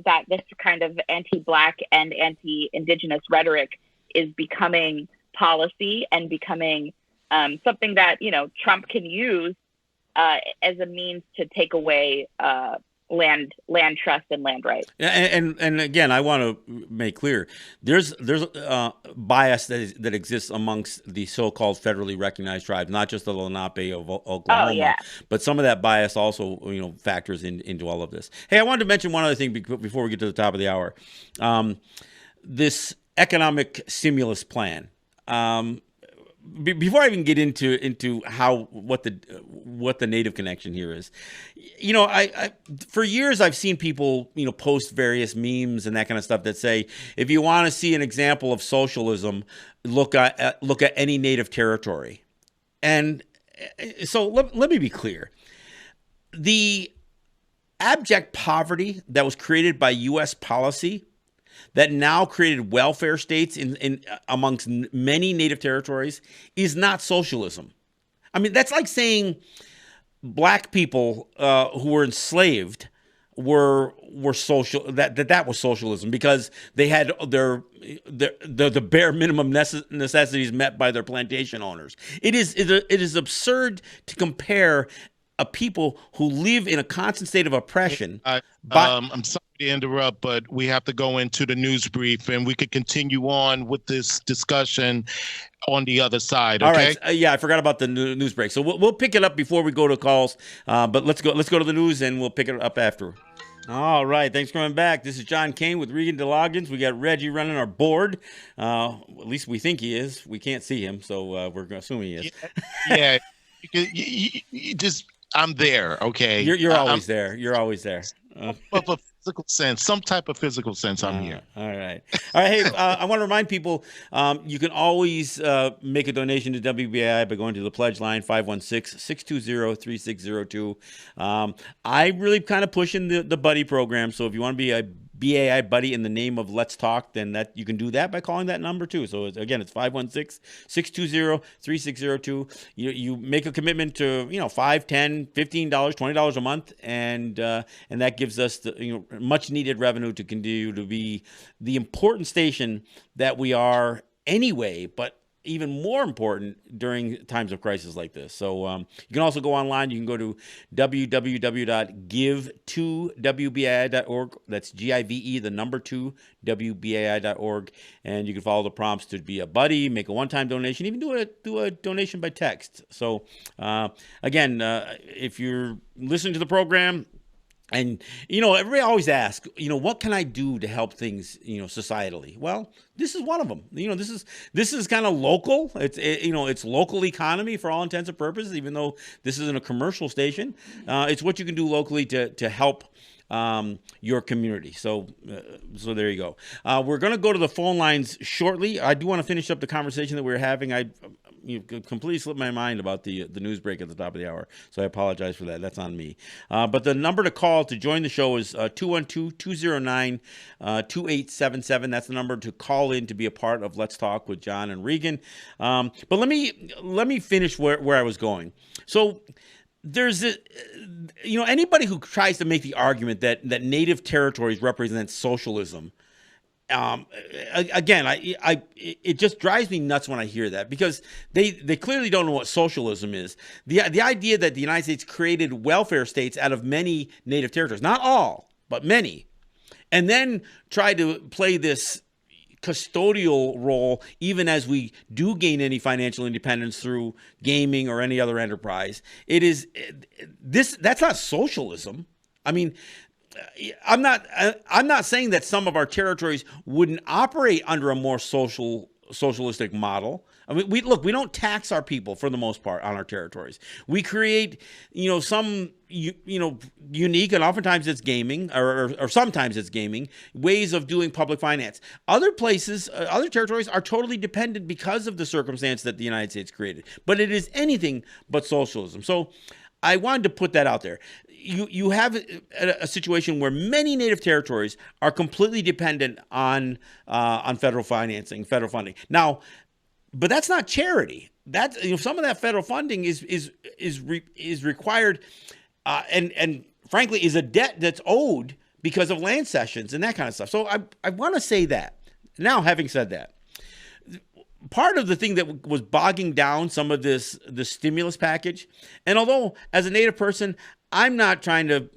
that this kind of anti-Black and anti-Indigenous rhetoric is becoming policy and becoming something that Trump can use as a means to take away land trust and land rights. And again, I want to make clear there's bias that exists amongst the so-called federally recognized tribes, not just the Lenape of Oklahoma, but some of that bias also factors into all of this. Hey, I wanted to mention one other thing before we get to the top of the hour. This economic stimulus plan. Before I even get into what the native connection here is, I for years I've seen people post various memes and that kind of stuff that say, if you want to see an example of socialism, look at any native territory. And so let me be clear. The abject poverty that was created by U.S. policy that now created welfare states in amongst many native territories is not socialism. I mean, that's like saying black people who were enslaved were social, that was socialism because they had the bare minimum necessities met by their plantation owners. It is absurd to compare a people who live in a constant state of oppression. I'm sorry to interrupt, but we have to go into the news brief, and we could continue on with this discussion on the other side. Okay. All right. Yeah, I forgot about the news break, so we'll pick it up before we go to calls. But let's go to the news, and we'll pick it up after. All right. Thanks for coming back. This is John Kane with Regan DeLoggins. We got Reggie running our board. At least we think he is. We can't see him, so we're assuming he is. Yeah. You just. I'm there, okay? You're always there. You're always there. Of a physical sense, some type of physical sense, I'm here. All right. Hey, I want to remind people, you can always make a donation to WBAI by going to the pledge line, 516-620-3602. I really kind of push in the buddy program, so if you want to be a BAI buddy in the name of Let's Talk, then that you can do that by calling that number too. So again, it's 516-620-3602. You make a commitment to $5, $10, $15, $20 a month, and that gives us the much needed revenue to continue to be the important station that we are anyway, but even more important during times of crisis like this. So you can also go online. You can go to www.give2wbai.org. That's GIVE, the number 2, WBAI.org. And you can follow the prompts to be a buddy, make a one-time donation, even do a donation by text. So again, if you're listening to the program, and, everybody always asks, what can I do to help things, societally? Well, this is one of them. This is kind of local. It's local economy for all intents and purposes, even though this isn't a commercial station. It's what you can do locally to help your community. So there you go. We're going to go to the phone lines shortly. I do want to finish up the conversation that we were having. You completely slipped my mind about the news break at the top of the hour, so I apologize for that. That's on me. But the number to call to join the show is 212-209-2877. That's the number to call in to be a part of Let's Talk with John and Regan. But let me finish where I was going. So there's anybody who tries to make the argument that native territories represent socialism. Again, it just drives me nuts when I hear that, because they clearly don't know what socialism is. The idea that the United States created welfare states out of many native territories, not all, but many, and then try to play this custodial role even as we do gain any financial independence through gaming or any other enterprise. That's not socialism. I mean, I'm not saying that some of our territories wouldn't operate under a more socialistic model. I mean, we don't tax our people for the most part on our territories. We create, some, unique, and oftentimes it's gaming, or sometimes it's gaming, ways of doing public finance. Other places, other territories are totally dependent because of the circumstance that the United States created. But it is anything but socialism. So I wanted to put that out there. You have a situation where many native territories are completely dependent on federal financing, federal funding. Now, but that's not charity. That's some of that federal funding is required, and frankly is a debt that's owed because of land cessions and that kind of stuff. So I want to say that. Now, having said that, part of the thing that was bogging down some of the stimulus package, and although as a Native person, I'm not trying to,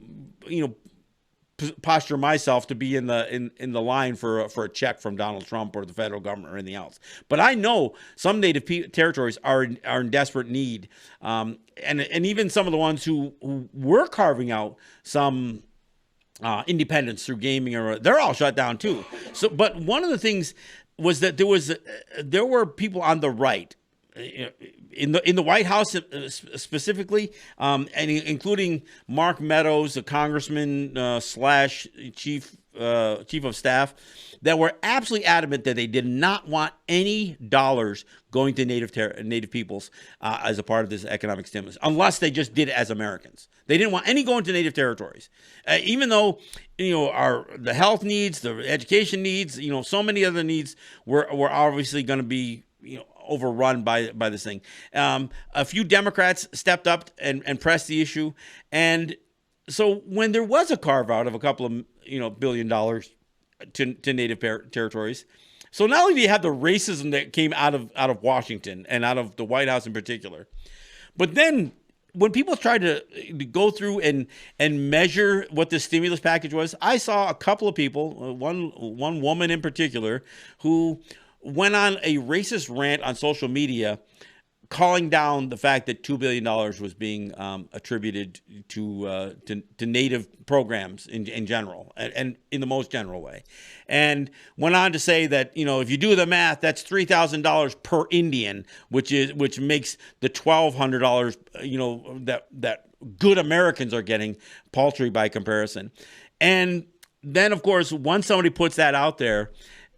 posture myself to be in the line for a check from Donald Trump or the federal government or anything else. But I know some native territories are in desperate need, and even some of the ones who were carving out some independence through gaming, or they're all shut down too. So, but one of the things was that there were people on the right, in the White House specifically, and including Mark Meadows, the congressman slash chief of staff, that were absolutely adamant that they did not want any dollars going to native peoples as a part of this economic stimulus, unless they just did it as Americans. They didn't want any going to native territories, even though the health needs, the education needs, so many other needs were obviously going to be overrun by this thing. A few Democrats stepped up and pressed the issue, and so when there was a carve out of a couple of $1 billion to native territories, so not only do you have the racism that came out of Washington and out of the White House in particular, but then when people tried to go through and measure what the stimulus package was, I saw a couple of people, one woman in particular, who went on a racist rant on social media, calling down the fact that $2 billion was being attributed to native programs in general, and in the most general way, and went on to say that if you do the math, that's $3,000 per Indian, which makes the $1,200 that good Americans are getting paltry by comparison. And then, of course, once somebody puts that out there,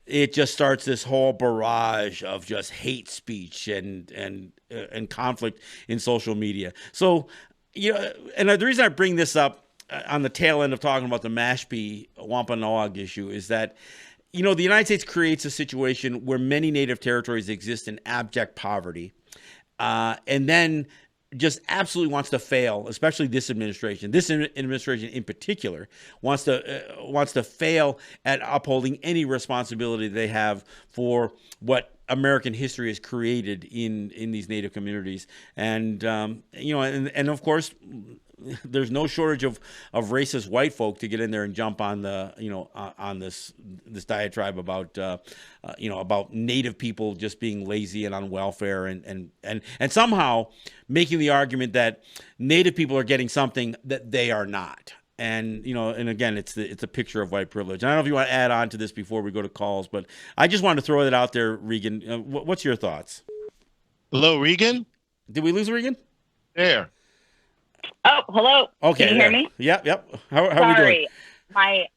it just starts this whole barrage of just hate speech and conflict in social media. So, and the reason I bring this up on the tail end of talking about the Mashpee Wampanoag issue is that, the United States creates a situation where many native territories exist in abject poverty, and then just absolutely wants to fail, especially this administration. This administration in particular wants to fail at upholding any responsibility they have for what American history has created in these native communities. And and of course, there's no shortage of racist white folk to get in there and jump on on this diatribe about about native people just being lazy and on welfare, and somehow making the argument that native people are getting something that they are not. And and again, it's a picture of white privilege. I don't know if you want to add on to this before we go to calls, but I just wanted to throw that out there, Regan. What's your thoughts? Hello, Regan. Did we lose Regan? There. Oh, hello. Okay. Can you hear me? Yep. How are we doing? My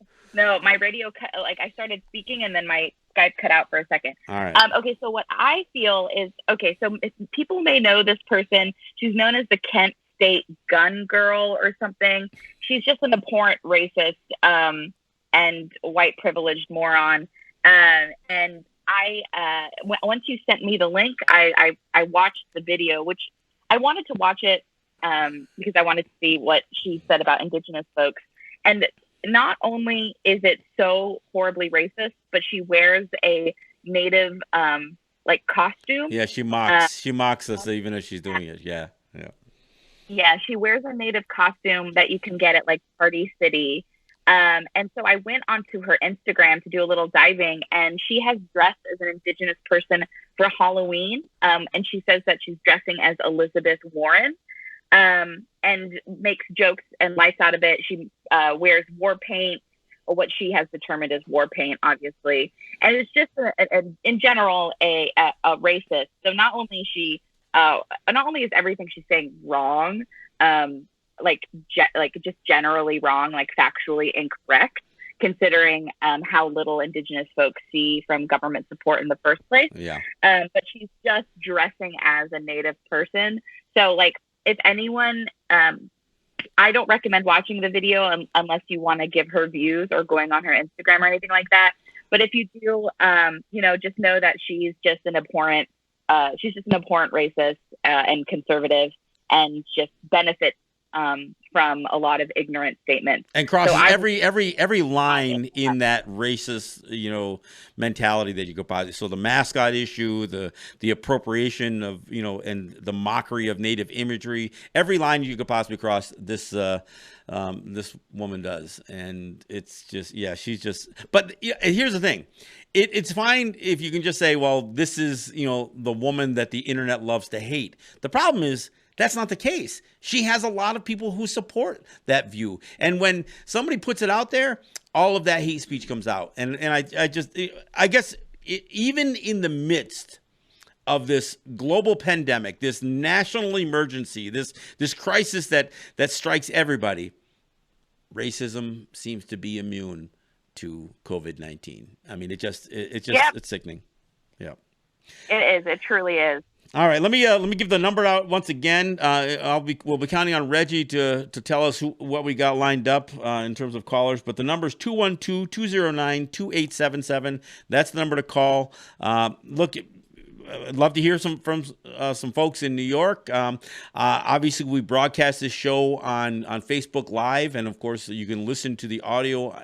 radio cut. I started speaking and then my Skype cut out for a second. All right. Okay. So what I feel is so people may know this person. She's known as the Kent State Gun Girl or something. She's just an abhorrent racist and white privileged moron. And once you sent me the link, I watched the video, which I wanted to watch it because I wanted to see what she said about Indigenous folks. And not only is it so horribly racist, but she wears a native costume. Yeah, she mocks us even if she's doing it. Yeah. Yeah, she wears a native costume that you can get at Party City. And so I went onto her Instagram to do a little diving, and she has dressed as an Indigenous person for Halloween. And she says that she's dressing as Elizabeth Warren, and makes jokes and lights out of it. She wears war paint, or what she has determined as war paint, obviously. And it's just in general a racist. So not only is everything she's saying wrong, just generally wrong, factually incorrect, considering how little Indigenous folks see from government support in the first place. Yeah. But she's just dressing as a native person. So if anyone, I don't recommend watching the video unless you want to give her views or going on her Instagram or anything like that. But if you do, just know that she's just an abhorrent racist and conservative, and just benefits from a lot of ignorant statements. And crosses every line in that racist, mentality that you could possibly. So the mascot issue, the appropriation of, and the mockery of Native imagery, every line you could possibly cross, this woman does. And it's just, she's just. But here's the thing. It's fine if you can just say, well, this is, the woman that the internet loves to hate. The problem is, that's not the case. She has a lot of people who support that view. And when somebody puts it out there, all of that hate speech comes out. And I guess even in the midst of this global pandemic, this national emergency, this crisis that strikes everybody, racism seems to be immune to COVID-19. I mean, it's sickening. Yeah. It is. It truly is. All right, let me give the number out once again. We'll be counting on Reggie to tell us what we got lined up in terms of callers. But the number is 212-209-2877. That's the number to call. Look, I'd love to hear from some folks in New York. Obviously, we broadcast this show on Facebook Live, and of course, you can listen to the audio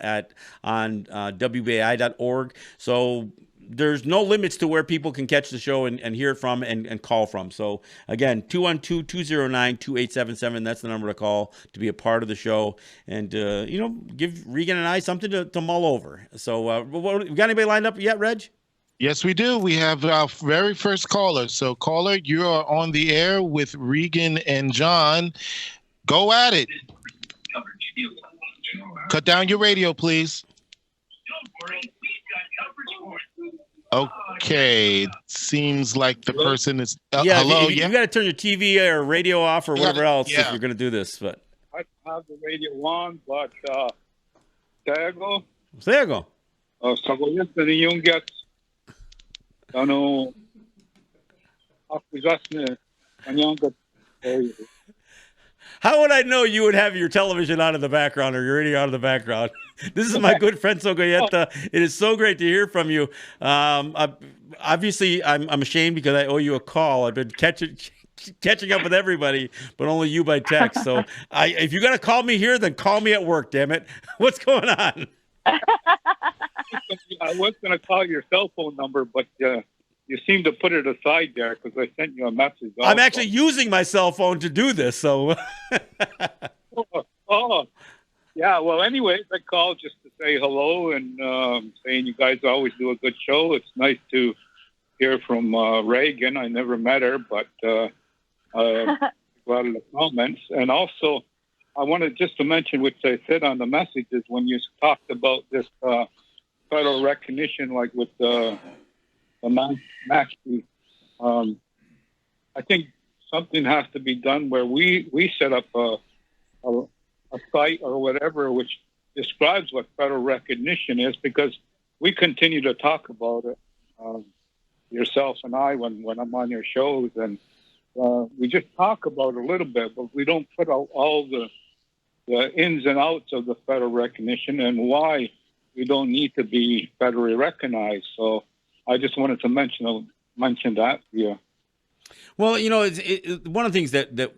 on WBAI.org. So there's no limits to where people can catch the show and hear it from and call from. So again, 212-209-2877. That's the number to call to be a part of the show and, give Regan and I something to mull over. So we got anybody lined up yet, Reg? Yes, we do. We have our very first caller. So caller, you are on the air with Regan and John. Go at it. Cut down your radio, please. Okay, seems like the person is. Hello, you got to turn your TV or radio off or whatever else if you're going to do this. But I have the radio on, but Tego. Tego. Sagoyente ni yung gets. Akuzasne kanyang. How would I know you would have your television on in the background or your radio on in the background? This is my good friend Sogoyeta. It is so great to hear from you. Obviously, I'm ashamed because I owe you a call. I've been catching up with everybody, but only you by text. So if you're going to call me here, then call me at work, damn it. What's going on? I was going to call your cell phone number, but you seem to put it aside there because I sent you a message. Also. I'm actually using my cell phone to do this. So. Yeah, well, anyways, I called just to say hello and saying you guys always do a good show. It's nice to hear from Reagan. I never met her, but a lot of the comments. And also, I wanted just to mention, which I said on the messages, when you talked about this federal recognition, like with the Mashpee, I think something has to be done where we set up a site or whatever which describes what federal recognition is, because we continue to talk about it, yourself and I, when I'm on your shows, and we just talk about it a little bit, but we don't put out all the ins and outs of the federal recognition and why we don't need to be federally recognized. So I just wanted to mention that. Yeah. Well, it's one of the things that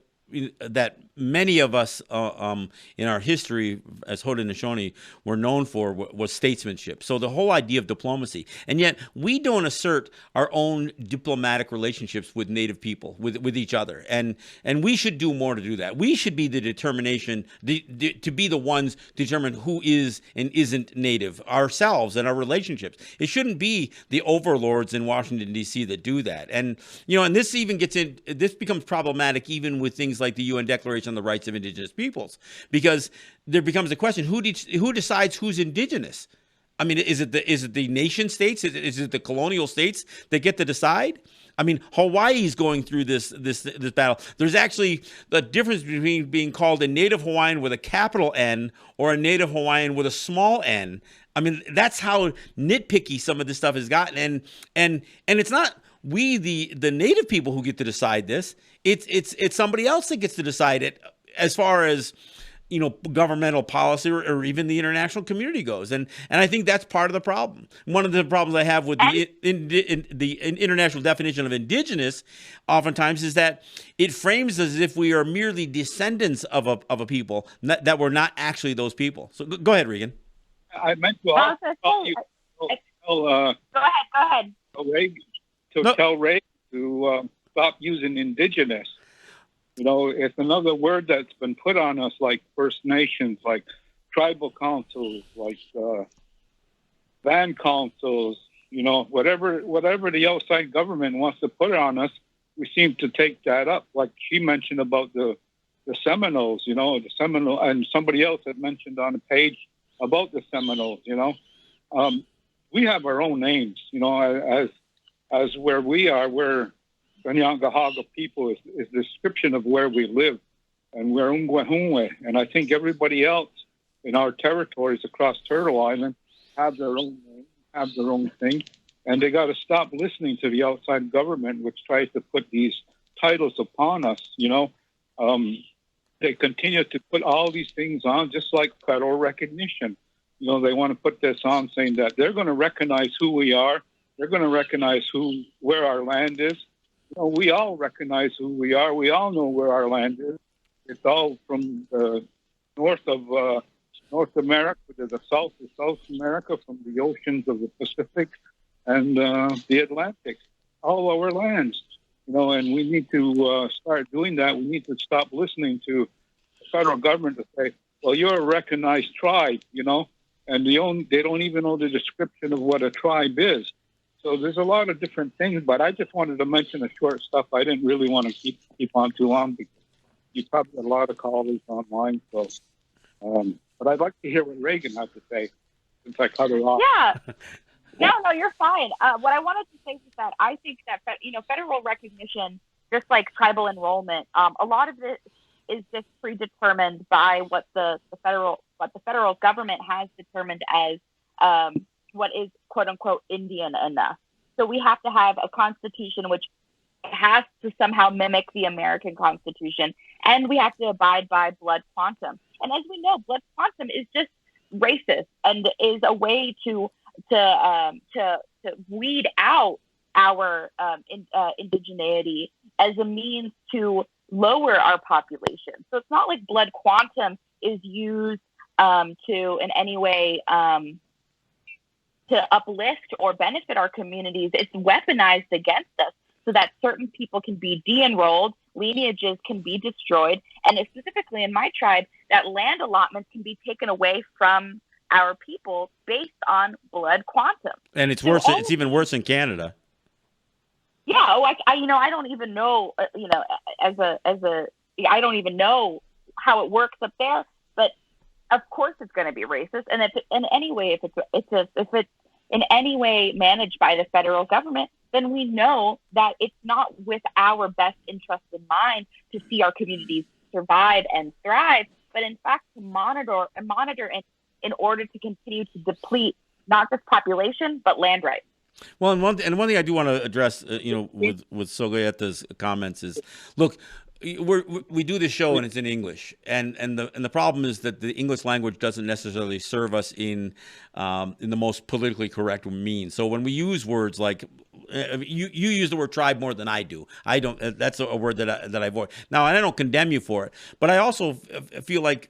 many of us in our history as Haudenosaunee were known for was statesmanship. So the whole idea of diplomacy. And yet we don't assert our own diplomatic relationships with Native people, with each other. And we should do more to do that. We should be the determination, to be the ones to determine who is and isn't Native ourselves and our relationships. It shouldn't be the overlords in Washington, D.C. that do that. And, and this even this becomes problematic even with things like the UN Declaration on the Rights of Indigenous Peoples, because there becomes a question: who decides who's indigenous? I mean, is it the nation states? Is it the colonial states that get to decide? I mean, Hawaii's going through this battle. There's actually the difference between being called a Native Hawaiian with a capital N or a Native Hawaiian with a small n. I mean, that's how nitpicky some of this stuff has gotten, and it's not we the Native people who get to decide this. It's somebody else that gets to decide it, as far as governmental policy or even the international community goes. And I think that's part of the problem. One of the problems I have with the international definition of indigenous oftentimes is that it frames as if we are merely descendants of a people, that we're not actually those people. So go ahead, Regan. I meant to go ahead. Tell Reagan to stop using indigenous. It's another word that's been put on us, like First Nations, like tribal councils, like band councils. Whatever the outside government wants to put on us, we seem to take that up. Like she mentioned about the Seminoles, the Seminole, and somebody else had mentioned on a page about the Seminoles. We have our own names. As where we are, we're the Nyangahaga people is the description of where we live, and we're Ungwahungwe. And I think everybody else in our territories across Turtle Island have their own name, have their own thing, and they got to stop listening to the outside government, which tries to put these titles upon us. They continue to put all these things on, just like federal recognition. They want to put this on, saying that they're going to recognize who we are. They're going to recognize where our land is. We all recognize who we are. We all know where our land is. It's all from the north of North America to the south of South America, from the oceans of the Pacific and the Atlantic, all our lands. And we need to start doing that. We need to stop listening to the federal government to say, well, you're a recognized tribe, and they don't even know the description of what a tribe is. So there's a lot of different things, but I just wanted to mention the short stuff. I didn't really want to keep on too long because you probably got a lot of callers online. So, but I'd like to hear what Regan has to say since I cut her off. Yeah. No, you're fine. What I wanted to say is that I think that federal recognition, just like tribal enrollment, a lot of it is just predetermined by what the federal government has determined as what is quote unquote Indian enough. So we have to have a constitution which has to somehow mimic the American Constitution, and we have to abide by blood quantum. And as we know, blood quantum is just racist and is a way to weed out our indigeneity as a means to lower our population. So it's not like blood quantum is used to in any way to uplift or benefit our communities. It's weaponized against us so that certain people can be de-enrolled, lineages can be destroyed, and specifically in my tribe, that land allotments can be taken away from our people based on blood quantum. And it's worse. It's even worse in Canada. Yeah. I don't even know. I don't even know how it works up there. But of course, it's going to be racist. And if in any way, if it's in any way managed by the federal government, then we know that it's not with our best interest in mind to see our communities survive and thrive, but in fact to monitor in order to continue to deplete not just population but land rights. Well, and one thing I do want to address, with Sogoyeta's comments is, look, we do this show and it's in English, and the problem is that the English language doesn't necessarily serve us in the most politically correct means. So when we use words like you use the word tribe more than I do. I don't. That's a word that I avoid. Now, and I don't condemn you for it, but I also feel like,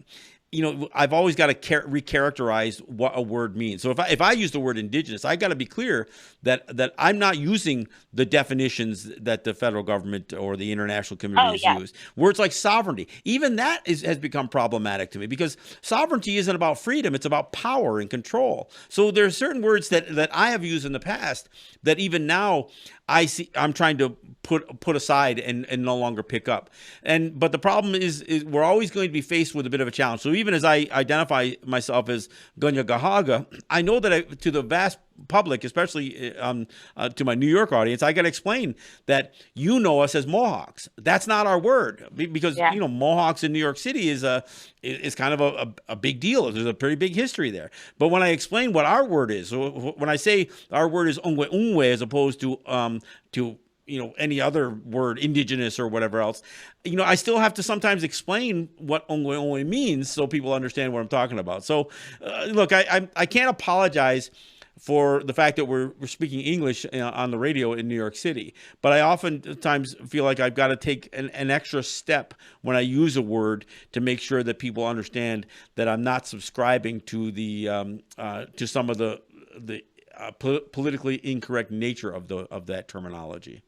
I've always got to recharacterize what a word means. So if I use the word indigenous, I got to be clear that I'm not using the definitions that the federal government or the international community has used. Words like sovereignty, even that has become problematic to me, because sovereignty isn't about freedom; it's about power and control. So there are certain words that I have used in the past that even now I'm trying to put aside and no longer pick up. But the problem is we're always going to be faced with a bit of a challenge. So even as I identify myself as Gunya Gahaga, I know that to the vast public, especially to my New York audience, I got to explain that know us as Mohawks. That's not our word, because Mohawks in New York City is kind of a big deal. There's a pretty big history there. But when I explain what our word is, so when I say our word is Ungwe Ungwe as opposed to any other word, indigenous or whatever else, I still have to sometimes explain what only means so people understand what I'm talking about. So, look, I can't apologize for the fact that we're speaking English on the radio in New York City, but I oftentimes feel like I've got to take an extra step when I use a word to make sure that people understand that I'm not subscribing to the to some of the politically incorrect nature of that terminology.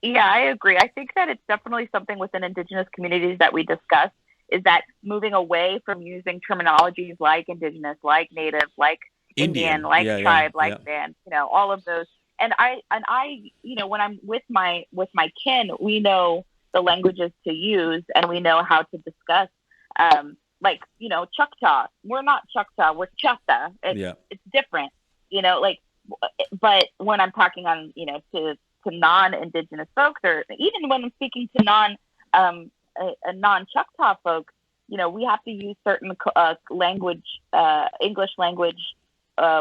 Yeah, I agree. I think that it's definitely something within Indigenous communities that we discuss, is that moving away from using terminologies like Indigenous, like Native, like Indian, like tribe, like band, all of those. And I, when I'm with my kin, we know the languages to use and we know how to discuss, Choctaw. We're not Choctaw, we're Choctaw. It's different, but when I'm talking on, to non-Indigenous folks, or even when I'm speaking to non-Choctaw folks, we have to use certain English language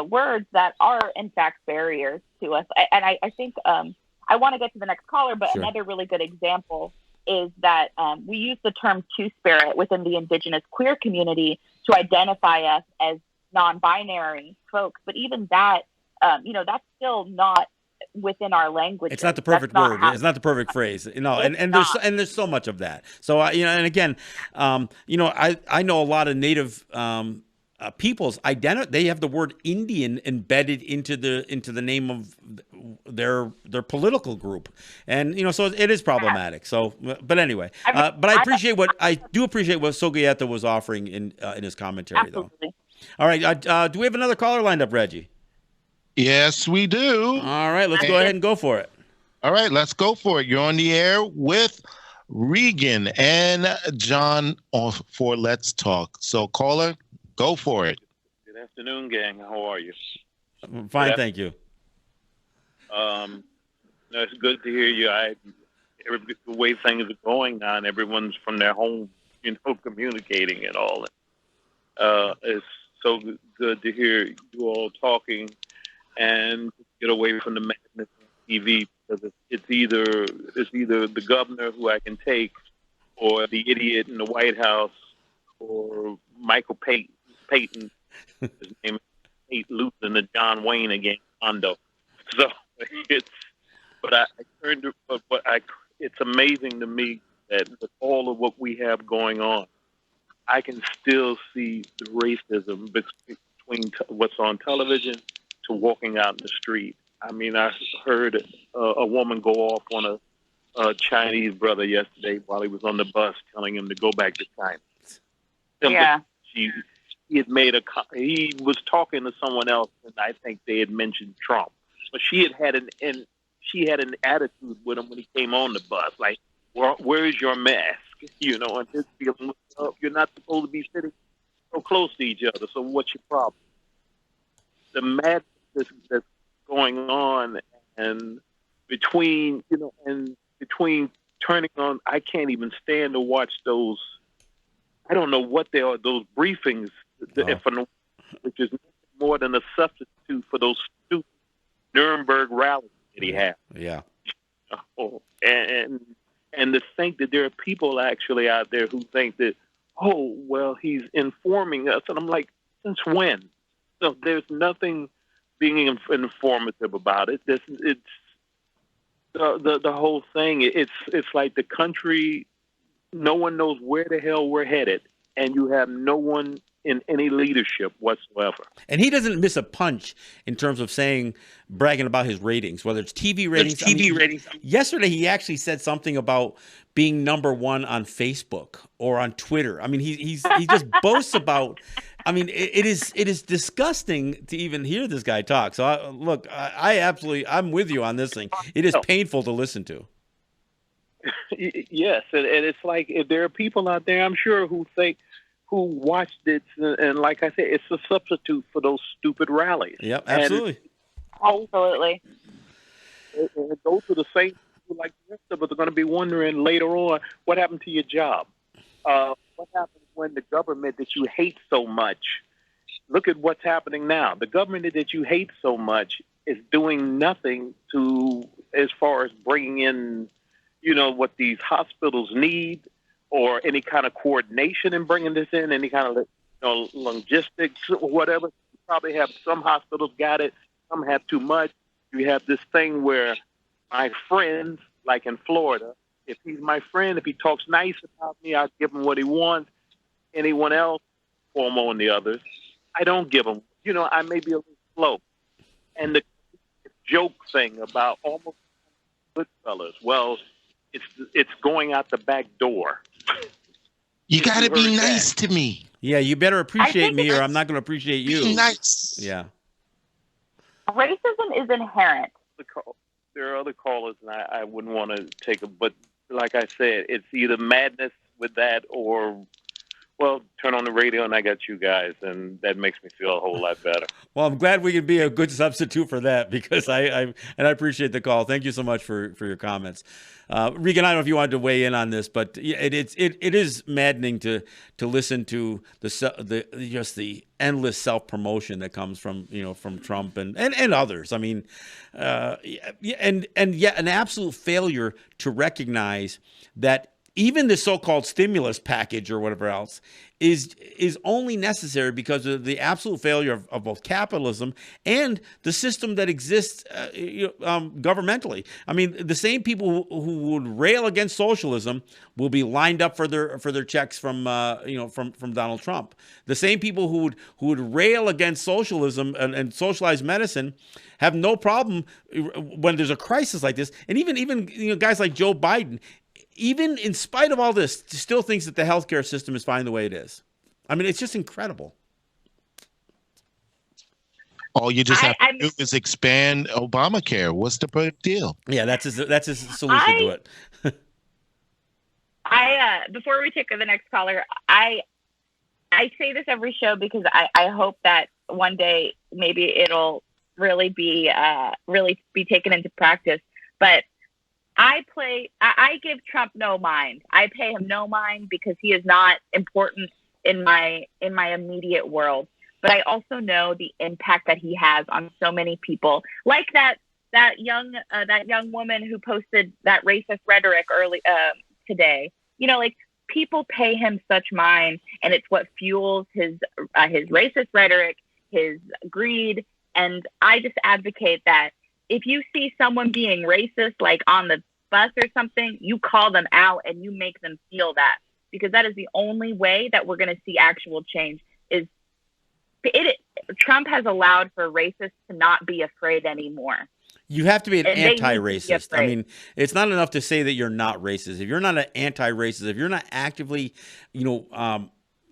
words that are in fact barriers to us. And I think I want to get to the next caller, but Another really good example is that we use the term two-spirit within the Indigenous queer community to identify us as non-binary folks. But even that, that's still not within our language. It's not the perfect word. It's not the perfect phrase. And there's so much of that. So and again, I know a lot of Native peoples they have the word Indian embedded into the name of their political group, and so it is problematic. So, but anyway, but I do appreciate what Sogieta was offering in his commentary, absolutely. though. All right, do we have another caller lined up, Reggie? Yes, we do. All right, let's go ahead and go for it. All right, let's go for it. You're on the air with Regan and John for Let's Talk. So, caller, go for it. Good afternoon, gang. How are you? Fine, thank you. It's good to hear you. The way things are going now, and everyone's from their home, communicating and all. It's so good to hear you all talking and get away from the madness on TV, because it's either the governor who I can take, or the idiot in the White House, or Michael Payton. His name is Pete losing to John Wayne against Hondo. So it's amazing to me that with all of what we have going on, I can still see the racism between what's on television to walking out in the street. I mean, I heard a woman go off on a Chinese brother yesterday while he was on the bus, telling him to go back to China. Yeah. He was talking to someone else, and I think they had mentioned Trump. But she had an attitude with him when he came on the bus, like, "Where's your mask?" And his feeling was, you're not supposed to be sitting so close to each other. So what's your problem? The madness that's going on, and between turning on, I can't even stand to watch those. I don't know what they are. Those briefings, which is more than a substitute for those stupid Nuremberg rallies that he had. Yeah. And to think that there are people actually out there who think that, he's informing us, and I'm like, since when? So there's nothing being informative about it. It's the whole thing. It's like the country. No one knows where the hell we're headed, and you have no one in any leadership whatsoever. And he doesn't miss a punch in terms of bragging about his ratings, whether it's TV ratings. Ratings. Yesterday, he actually said something about being number one on Facebook or on Twitter. I mean, he just boasts about. I mean, it is disgusting to even hear this guy talk. So I'm with you on this thing. It is painful to listen to. Yes, and it's like, if there are people out there, I'm sure, who watched it, and like I said, it's a substitute for those stupid rallies. Yep, absolutely. Absolutely. And those are the same people, like the rest of us, are going to be wondering later on, what happened to your job? What happens when the government that you hate so much, look at what's happening now. The government that you hate so much is doing nothing to as far as bringing in, what these hospitals need, or any kind of coordination in bringing this in, any kind of logistics or whatever. You probably have some hospitals got it, some have too much. You have this thing where my friends, like in Florida, if he's my friend, if he talks nice about me, I give him what he wants. Anyone else, Cuomo and the others, I don't give him. I may be a little slow. And the joke thing about almost Goodfellas, well, it's going out the back door. You got to be nice to me. Yeah, you better appreciate me, or I'm not going to appreciate you. Be nice. Yeah. Racism is inherent. There are other callers, and I wouldn't want to take them, but like I said, it's either madness with that, or turn on the radio and I got you guys, and that makes me feel a whole lot better. Well, I'm glad we could be a good substitute for that, because I appreciate the call. Thank you so much for your comments. Regan, I don't know if you wanted to weigh in on this, but it is maddening to listen to the endless self-promotion that comes from Trump and others. I mean, and yet an absolute failure to recognize that even the so-called stimulus package or whatever else is only necessary because of the absolute failure of both capitalism and the system that exists governmentally. I mean, the same people who would rail against socialism will be lined up for their checks from Donald Trump. The same people who would rail against socialism and socialized medicine have no problem when there's a crisis like this. And even guys like Joe Biden, even in spite of all this, still thinks that the healthcare system is fine the way it is. I mean, it's just incredible. All you just have to do is expand Obamacare. What's the big deal? Yeah, that's his solution to it. Before we take the next caller, I say this every show because I hope that one day maybe it'll really be taken into practice. But I give Trump no mind. I pay him no mind because he is not important in my immediate world. But I also know the impact that he has on so many people, like that young woman who posted that racist rhetoric early today. Like, people pay him such mind, and it's what fuels his racist rhetoric, his greed. And I just advocate that if you see someone being racist, like on the bus or something, you call them out and you make them feel that, because that is the only way that we're going to see actual change. Trump has allowed for racists to not be afraid anymore. You have to be an anti-racist. I mean, it's not enough to say that you're not racist. If you're not an anti-racist, if you're not actively,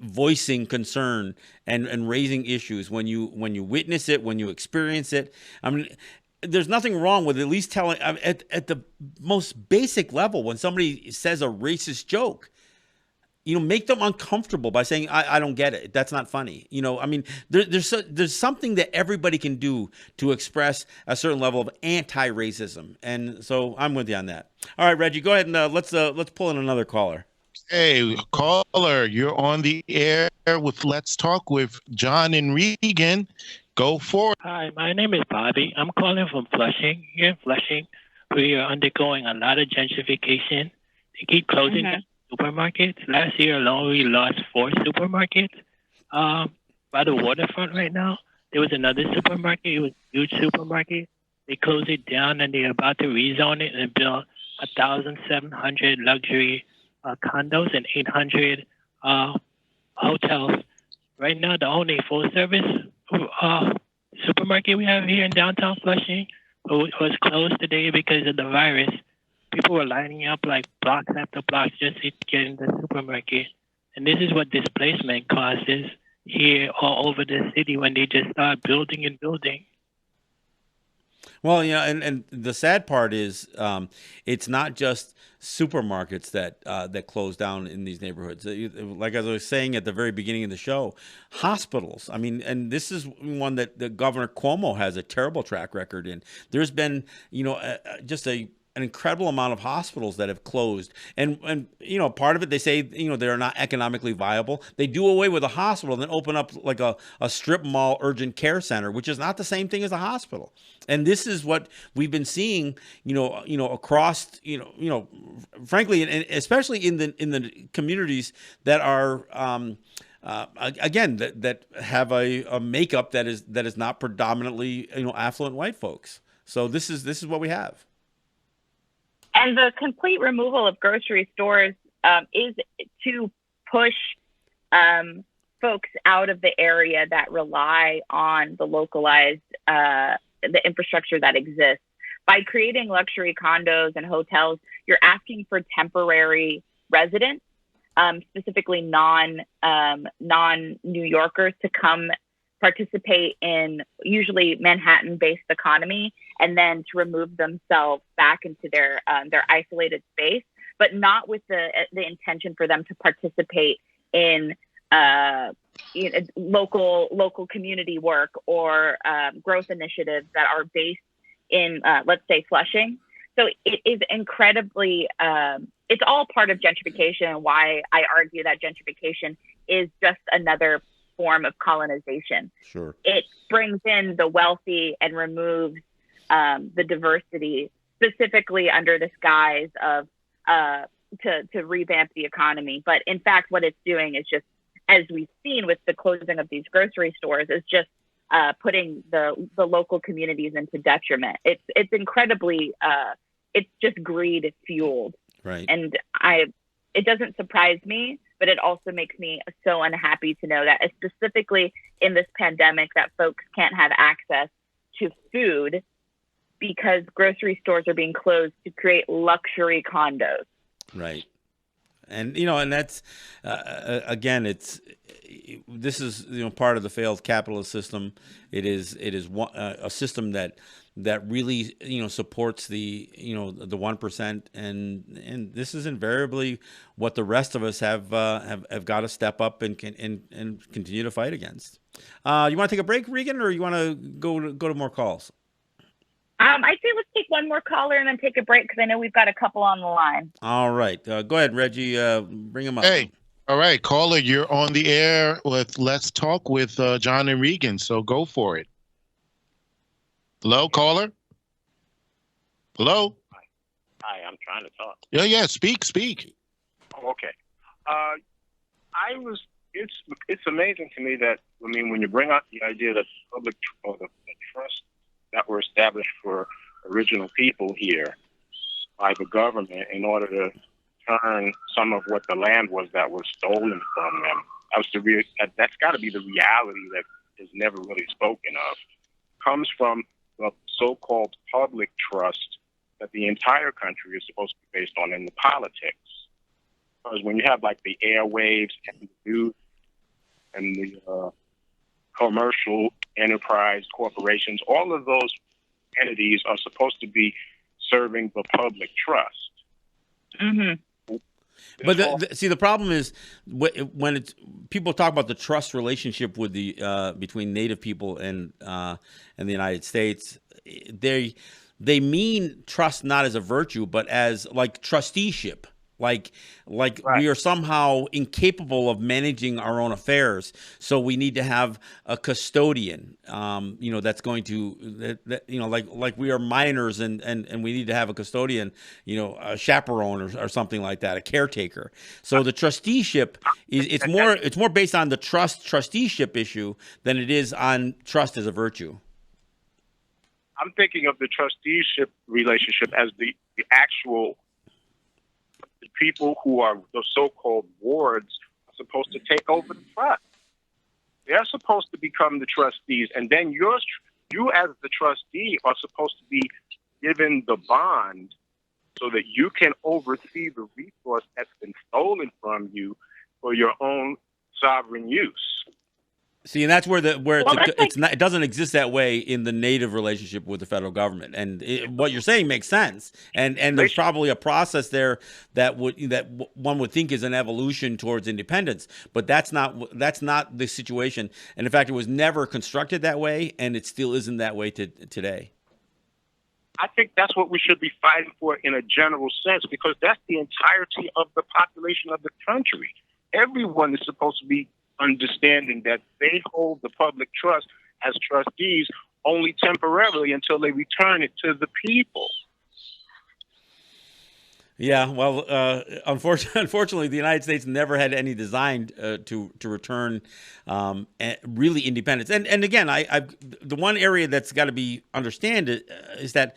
voicing concern and raising issues when you witness it, when you experience it, I mean, there's nothing wrong with at least telling at the most basic level, when somebody says a racist joke, make them uncomfortable by saying, I don't get it. That's not funny. I mean, there's something that everybody can do to express a certain level of anti-racism. And so I'm with you on that. All right, Reggie, go ahead and let's pull in another caller. Hey, caller, you're on the air with Let's Talk with John and Regan. Go for it. Hi, my name is Bobby. I'm calling from Flushing. Here in Flushing, we are undergoing a lot of gentrification. They keep closing down supermarkets. Last year alone, we lost 4 supermarkets. By the waterfront right now, there was another supermarket. It was a huge supermarket. They closed it down, and they're about to rezone it and build 1,700 luxury condos and 800 hotels. Right now, the only full-service supermarket we have here in downtown Flushing was closed today because of the virus. People were lining up like blocks after blocks just to get in the supermarket. And this is what displacement causes here all over the city when they just start building and building. Well, and the sad part is it's not just supermarkets that close down in these neighborhoods. Like I was saying at the very beginning of the show, hospitals. I mean, and this is one that Governor Cuomo has a terrible track record in. There's been, just a an incredible amount of hospitals that have closed. And part of it, they say, they're not economically viable. They do away with a hospital and then open up like a strip mall urgent care center, which is not the same thing as a hospital. And this is what we've been seeing, across, frankly, and especially in the communities that are, again, that have a makeup that is not predominantly, affluent white folks. So this is what we have. And the complete removal of grocery stores is to push folks out of the area that rely on the localized, the infrastructure that exists. By creating luxury condos and hotels, you're asking for temporary residents, specifically non-New Yorkers, to come participate in usually Manhattan-based economy, and then to remove themselves back into their isolated space, but not with the intention for them to participate in local community work or growth initiatives that are based in, let's say, Flushing. So it is incredibly, it's all part of gentrification, and why I argue that gentrification is just another form of colonization. Sure. It brings in the wealthy and removes the diversity, specifically under this guise of to revamp the economy. But in fact, what it's doing is just, as we've seen with the closing of these grocery stores, is just putting the local communities into detriment. It's incredibly, it's just greed fueled. Right. And it doesn't surprise me, but it also makes me so unhappy to know that, specifically in this pandemic, that folks can't have access to food because grocery stores are being closed to create luxury condos. Right. And, and that's, again, this is, part of the failed capitalist system. It is a system that really, supports the 1%. And this is invariably what the rest of us have got to step up and continue to fight against. You want to take a break, Regan, or you want to go to more calls? I say let's take one more caller and then take a break, because I know we've got a couple on the line. All right. Go ahead, Reggie. Bring them up. Hey. All right, caller, you're on the air with Let's Talk with John and Regan, so go for it. Hello, caller? Hello? Hi, I'm trying to talk. Yeah, speak. Oh, okay. It's amazing to me that, when you bring up the idea that public or the trust that were established for original people here by the government in order to turn some of what the land was that was stolen from them. That's got to be the reality that is never really spoken of. Comes from the so-called public trust that the entire country is supposed to be based on in the politics. Because when you have like the airwaves and the news and the commercial enterprise corporations, all of those entities are supposed to be serving the public trust. Mm-hmm. But the problem is when people talk about the trust relationship with the between Native people and the United States, they mean trust not as a virtue, but as like trusteeship. Like right. We are somehow incapable of managing our own affairs, so we need to have a custodian. That's going to like we are minors, and we need to have a custodian. A chaperone or something like that, a caretaker. So the trusteeship it's more based on the trusteeship issue than it is on trust as a virtue. I'm thinking of the trusteeship relationship as the actual. People who are the so-called wards are supposed to take over the trust. They're supposed to become the trustees, and then you as the trustee are supposed to be given the bond so that you can oversee the resource that's been stolen from you for your own sovereign use. See, and that's where it doesn't exist that way in the Native relationship with the federal government. And what you're saying makes sense. And there's probably a process there that one would think is an evolution towards independence. But that's not the situation. And in fact, it was never constructed that way, and it still isn't that way today. I think that's what we should be fighting for in a general sense, because that's the entirety of the population of the country. Everyone is supposed to be understanding that they hold the public trust as trustees only temporarily until they return it to the people. Yeah, well, unfortunately, the United States never had any design to return really independence. And again, the one area that's got to be understood is that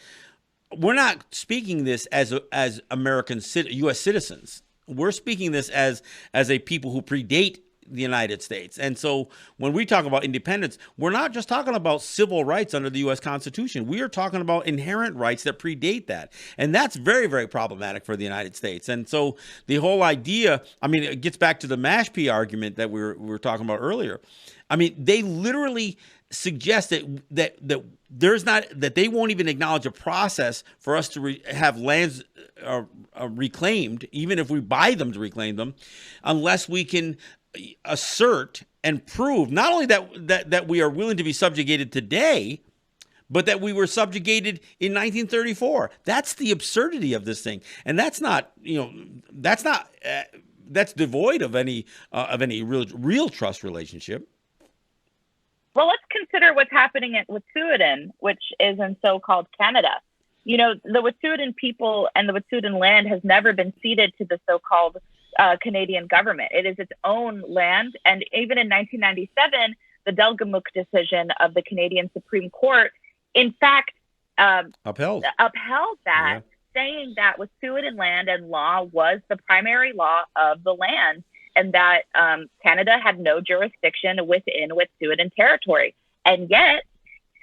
we're not speaking this as American U.S. citizens. We're speaking this as a people who predate the United States. And so when we talk about independence, we're not just talking about civil rights under the U.S. Constitution. We are talking about inherent rights that predate that. And that's very, very problematic for the United States. And so the whole idea, I mean, it gets back to the Mashpee argument that we were talking about earlier. I mean, they literally suggest that there's not, that they won't even acknowledge a process for us to have lands reclaimed, even if we buy them to reclaim them, unless we can assert and prove not only that we are willing to be subjugated today, but that we were subjugated in 1934. That's the absurdity of this thing, and that's not, that's devoid of any real trust relationship. Well, let's consider what's happening at Wet'suwet'en, which is in so-called Canada. The Wet'suwet'en people and the Wet'suwet'en land has never been ceded to the so-called Canadian government. It is its own land. And even in 1997, the Delgamuukw decision of the Canadian Supreme Court, in fact, upheld that, saying that Wet'suwet'en land and law was the primary law of the land, and that Canada had no jurisdiction within Wet'suwet'en territory. And yet,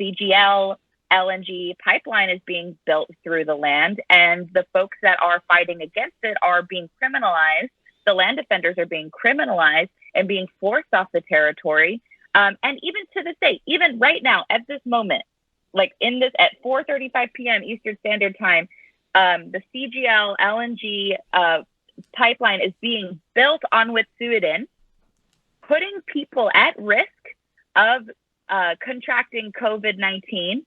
CGL LNG pipeline is being built through the land, and the folks that are fighting against it are being criminalized. The land defenders are being criminalized and being forced off the territory. And even to this day, even right now, at this moment, like at 4:35 p.m. Eastern Standard Time, the CGL LNG pipeline is being built on Wet'suwet'en, putting people at risk of contracting COVID-19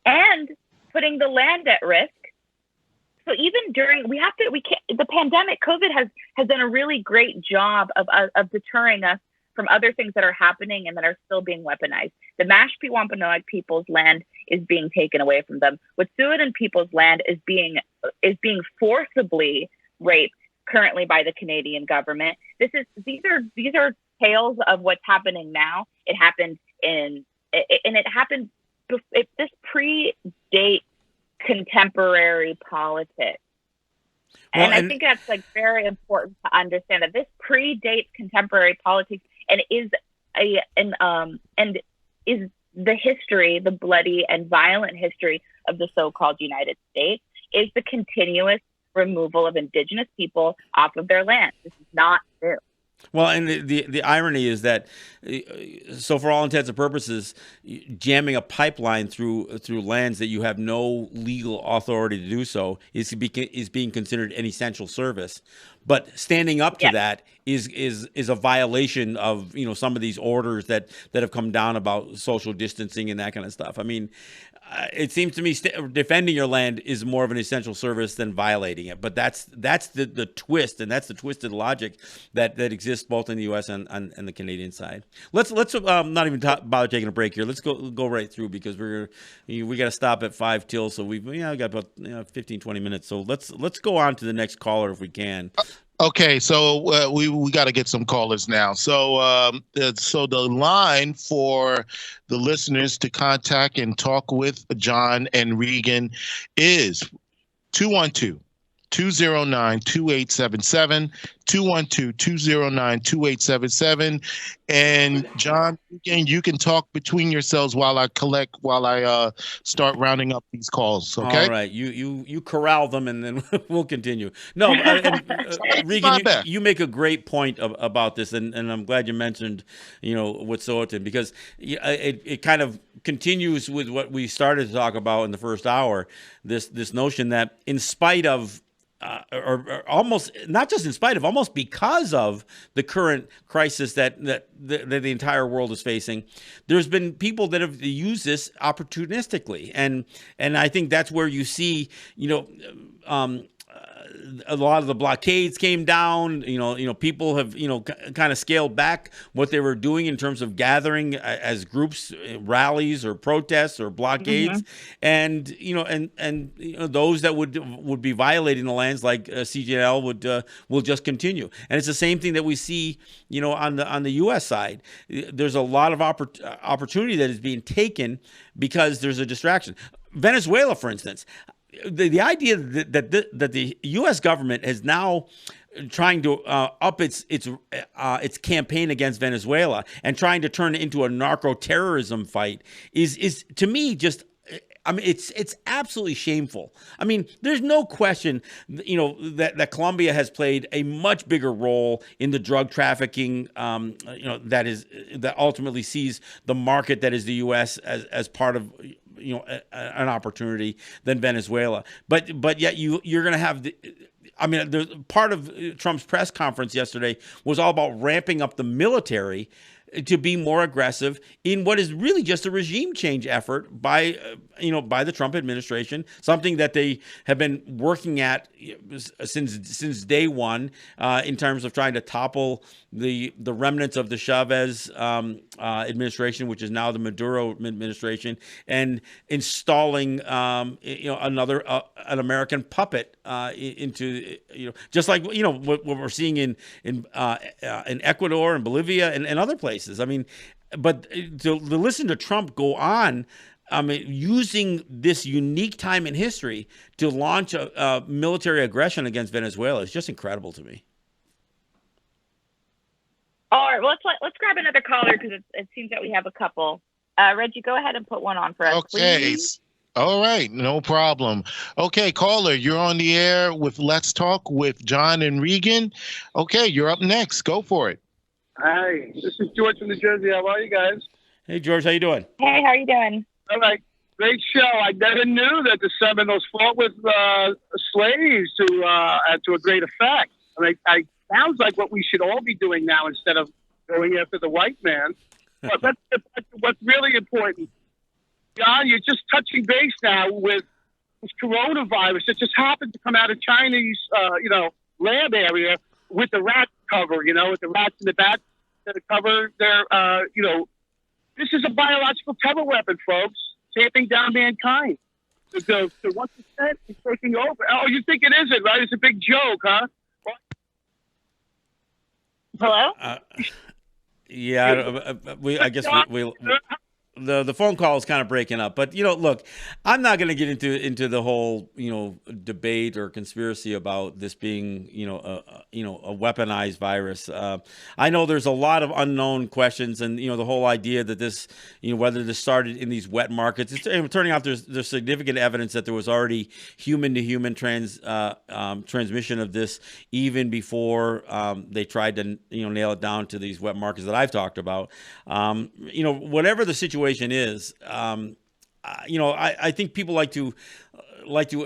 and putting the land at risk. So even during, the pandemic, COVID has done a really great job of deterring us from other things that are happening and that are still being weaponized. The Mashpee Wampanoag people's land is being taken away from them. Wet'suwet'en people's land is being forcibly raped currently by the Canadian government. These are tales of what's happening now. It happened this predates contemporary politics. And I think that's very important to understand that this predates contemporary politics and is the history, the bloody and violent history of the so-called United States, is the continuous removal of Indigenous people off of their land. This is not new. Well, and the irony is that, so for all intents and purposes, jamming a pipeline through lands that you have no legal authority to do so is being considered an essential service. But standing up to that is a violation of some of these orders that have come down about social distancing and that kind of stuff. I mean, it seems to me defending your land is more of an essential service than violating it. But that's the twist, and that's the twisted logic that exists both in the U.S. and the Canadian side. Let's not even bother taking a break here. Let's go right through, because we got to stop at 5 till, so we've got about 15-20 minutes. So let's go on to the next caller if we can. Okay, so we got to get some callers now. So the line for the listeners to contact and talk with John and Regan is 212-209-2877, 212-209-2877. And John, you can talk between yourselves while I start rounding up these calls. Okay. All right. You corral them, and then we'll continue. No, Regan, you make a great point about this, and I'm glad you mentioned, Wet'suwet'en, because it kind of continues with what we started to talk about in the first hour. This notion that in spite of or almost not just in spite of, almost because of the current crisis that the entire world is facing, there's been people that have used this opportunistically, and I think that's where you see, a lot of the blockades came down. People have kind of scaled back what they were doing in terms of gathering as groups, rallies or protests or blockades, and those that would be violating the lands like CGL will just continue. And it's the same thing that we see on the U.S. side. There's a lot of opportunity that is being taken because there's a distraction. Venezuela, for instance. The idea that the U.S. government is now trying to up its campaign against Venezuela and trying to turn it into a narco-terrorism fight is to me just. I mean, it's absolutely shameful. I mean, there's no question, that Colombia has played a much bigger role in the drug trafficking, that ultimately sees the market that is the U.S. as part of an opportunity than Venezuela. But yet you're going to have there's part of Trump's press conference yesterday was all about ramping up the military to be more aggressive in what is really just a regime change effort by the Trump administration, something that they have been working at since day one in terms of trying to topple the remnants of the Chavez administration, which is now the Maduro administration, and installing an American puppet into just like what we're seeing in Ecuador and Bolivia and other places. I mean, but to listen to Trump go on, using this unique time in history to launch a military aggression against Venezuela is just incredible to me. All right, well, let's grab another caller because it seems that we have a couple. Reggie, go ahead and put one on for us, please. All right, no problem. Okay, caller, you're on the air with Let's Talk with John and Regan. Okay, you're up next. Go for it. Hi, this is George from New Jersey. How are you guys? Hey, George, how you doing? Hey, how are you doing? All right, great show. I never knew that the Seminoles fought with slaves to a great effect. I sounds like what we should all be doing now instead of going after the white man. But let's get back to what's really important. John, you're just touching base now with this coronavirus that just happened to come out of Chinese, lab area with the rat cover, with the rats and the bats that cover their, this is a biological terror weapon, folks, tamping down mankind. The 1% is taking over. Oh, you think it isn't, right? It's a big joke, huh? Hello? Yeah, I guess we the phone call is kind of breaking up, but look, I'm not going to get into the whole debate or conspiracy about this being a weaponized virus. I know there's a lot of unknown questions, and the whole idea that this whether this started in these wet markets. It's turning out there's significant evidence that there was already human to human transmission of this even before they tried to nail it down to these wet markets that I've talked about. Whatever the situation is, I think people like to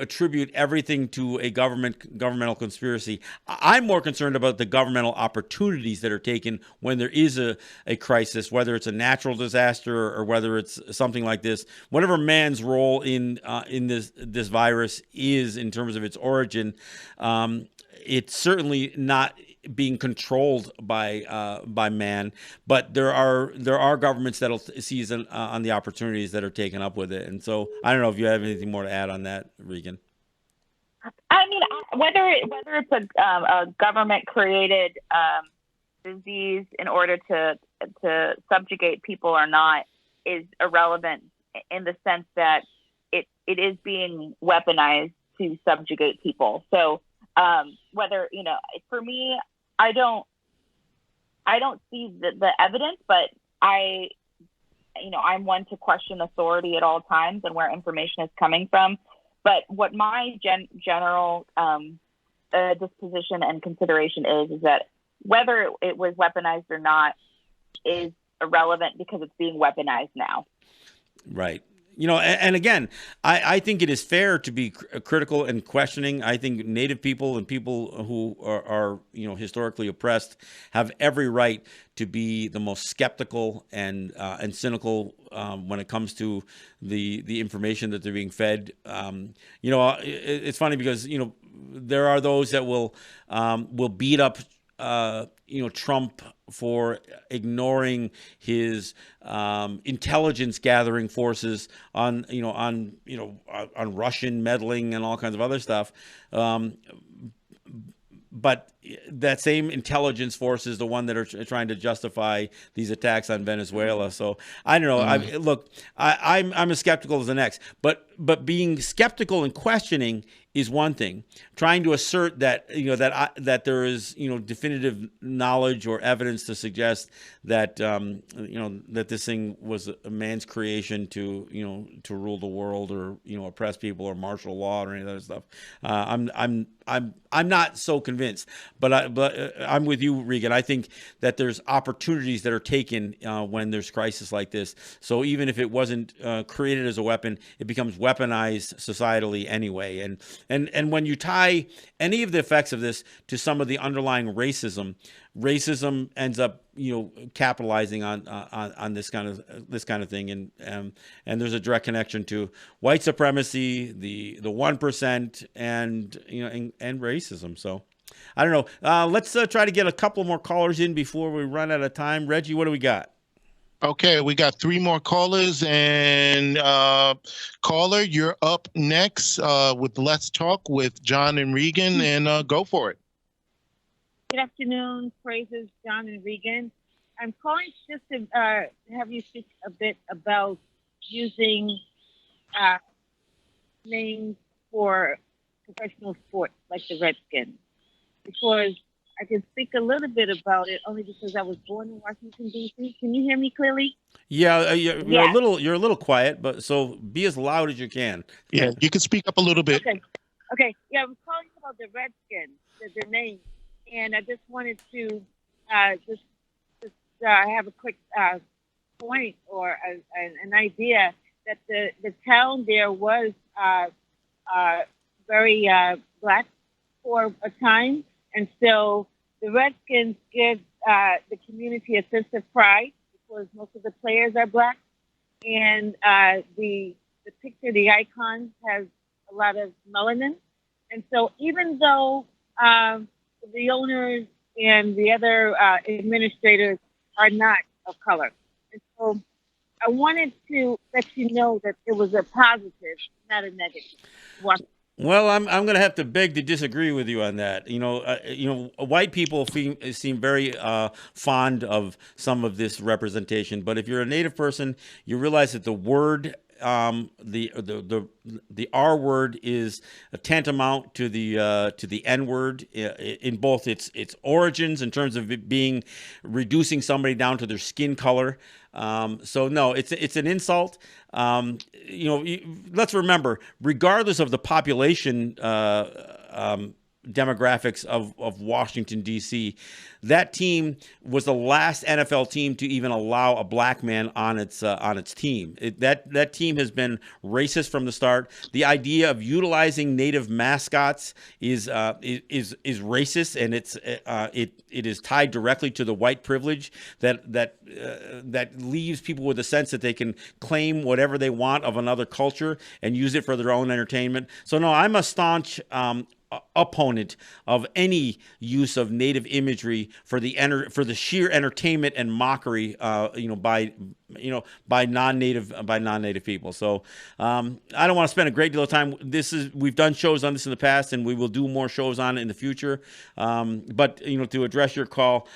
attribute everything to a governmental conspiracy. I'm more concerned about the governmental opportunities that are taken when there is a crisis, whether it's a natural disaster or whether it's something like this. Whatever man's role in this virus is in terms of its origin, it's certainly not being controlled by man, but there are governments that'll seize on the opportunities that are taken up with it. And so I don't know if you have anything more to add on that, Regan. I mean, whether it's a government created disease in order to subjugate people or not is irrelevant in the sense that it is being weaponized to subjugate people. So whether for me, I don't see the evidence, but I'm one to question authority at all times and where information is coming from. But what my general disposition and consideration is that whether it was weaponized or not is irrelevant because it's being weaponized now. Right. And again, I think it is fair to be critical and questioning. I think Native people and people who are historically oppressed have every right to be the most skeptical and cynical when it comes to the information that they're being fed. It's funny because there are those that will beat up Trump for ignoring his intelligence gathering forces on Russian meddling and all kinds of other stuff. But that same intelligence force is the one that are trying to justify these attacks on Venezuela. So I don't know. I'm as skeptical as the next. But being skeptical and questioning is one thing. Trying to assert that that there is definitive knowledge or evidence to suggest that that this thing was a man's creation to rule the world or oppress people or martial law or any of that stuff. I'm not so convinced. But I'm with you, Regan. I think that there's opportunities that are taken when there's crisis like this. So even if it wasn't created as a weapon, it becomes weaponized societally anyway. And when you tie any of the effects of this to some of the underlying racism ends up capitalizing on this kind of thing, and there's a direct connection to white supremacy, the 1%, and racism. So I don't know. Let's try to get a couple more callers in before we run out of time. Reggie, what do we got? Okay, we got 3 more callers, and caller, you're up next with Let's Talk with John and Regan, and go for it. Good afternoon, praises, John and Regan. I'm calling just to have you speak a bit about using names for professional sports like the Redskins, because I can speak a little bit about it only because I was born in Washington, D.C. Can you hear me clearly? Yeah, you're a little quiet, but so be as loud as you can. Yeah, you can speak up a little bit. Okay. Yeah, I was calling about the Redskins, their name, and I just wanted to just have a quick point or an idea that the town there was very black for a time. And so the Redskins give the community a sense of pride because most of the players are black. And the picture, the icon, has a lot of melanin. And so even though the owners and the other administrators are not of color. And so I wanted to let you know that it was a positive, not a negative. Well, I'm going to have to beg to disagree with you on that. White people seem very fond of some of this representation, but if you're a Native person, you realize that the word, the R word, is tantamount to the N word in both its origins in terms of it being reducing somebody down to their skin color. So no, it's an insult. Let's remember, regardless of the population demographics of Washington, D.C., that team was the last NFL team to even allow a black man on its team. That team has been racist from the start. The idea of utilizing Native mascots is racist, and it is tied directly to the white privilege that leaves people with a sense that they can claim whatever they want of another culture and use it for their own entertainment. So no, I'm a staunch opponent of any use of Native imagery for the sheer entertainment and mockery, by non-native people. So I don't want to spend a great deal of time. We've done shows on this in the past, and we will do more shows on it in the future. But to address your call,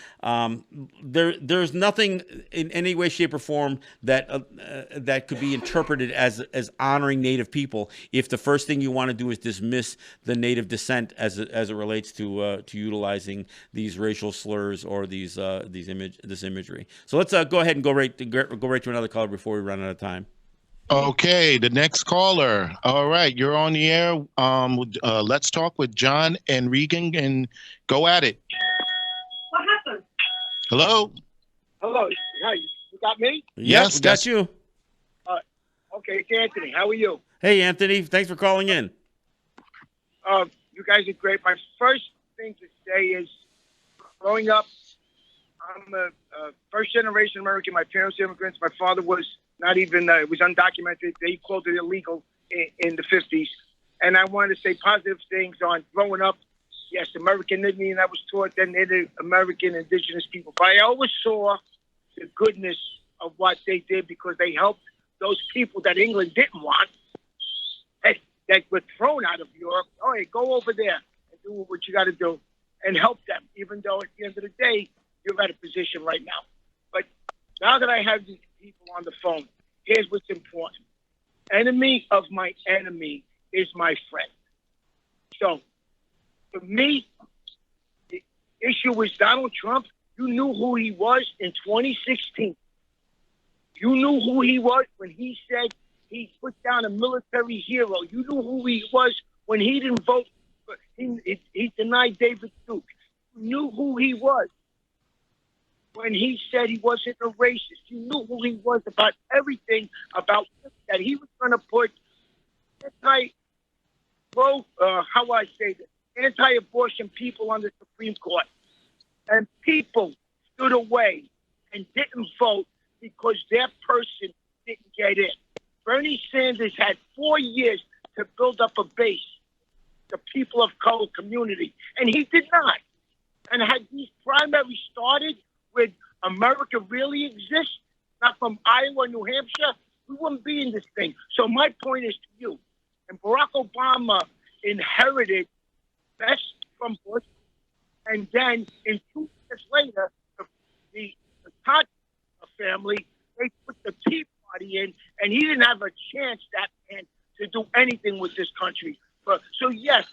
there's nothing in any way, shape, or form that could be interpreted as honoring Native people if the first thing you want to do is dismiss the Native descent as it relates to utilizing these racial slurs or this imagery. So let's go ahead and go right to another caller before we run out of time. Okay, the next caller. All right, you're on the air. Let's talk with John and Regan, and go at it. What happened? Hello. Hello. Hi. You got me? Yes, got you. Okay, it's Anthony. How are you? Hey, Anthony. Thanks for calling in. You guys are great. My first thing to say is, growing up, I'm a first-generation American. My parents were immigrants. My father was not even, it was undocumented. They called it illegal in the 50s. And I wanted to say positive things on growing up. Yes, American Indian, I was taught, then Native American indigenous people. But I always saw the goodness of what they did because they helped those people that England didn't want, that were thrown out of Europe. Oh, hey, go over there and do what you got to do and help them, even though at the end of the day, you're at a position right now. But now that I have these people on the phone, here's what's important. Enemy of my enemy is my friend. So, for me, the issue with Donald Trump, you knew who he was in 2016. You knew who he was when he said he put down a military hero. You knew who he was when he didn't vote. He denied David Duke. You knew who he was when he said he wasn't a racist. You knew who he was about everything about that he was going to put anti-abortion people on the Supreme Court. And people stood away and didn't vote because their person didn't get in. Bernie Sanders had 4 years to build up a base, the people of color community, and he did not. And had these primaries started with America really exists, not from Iowa, New Hampshire, we wouldn't be in this thing. So my point is to you, and Barack Obama inherited best from Bush, and then in 2 years later, the Todd family, they put the Tea Party in, and he didn't have a chance, that man, to do anything with this country. So yes,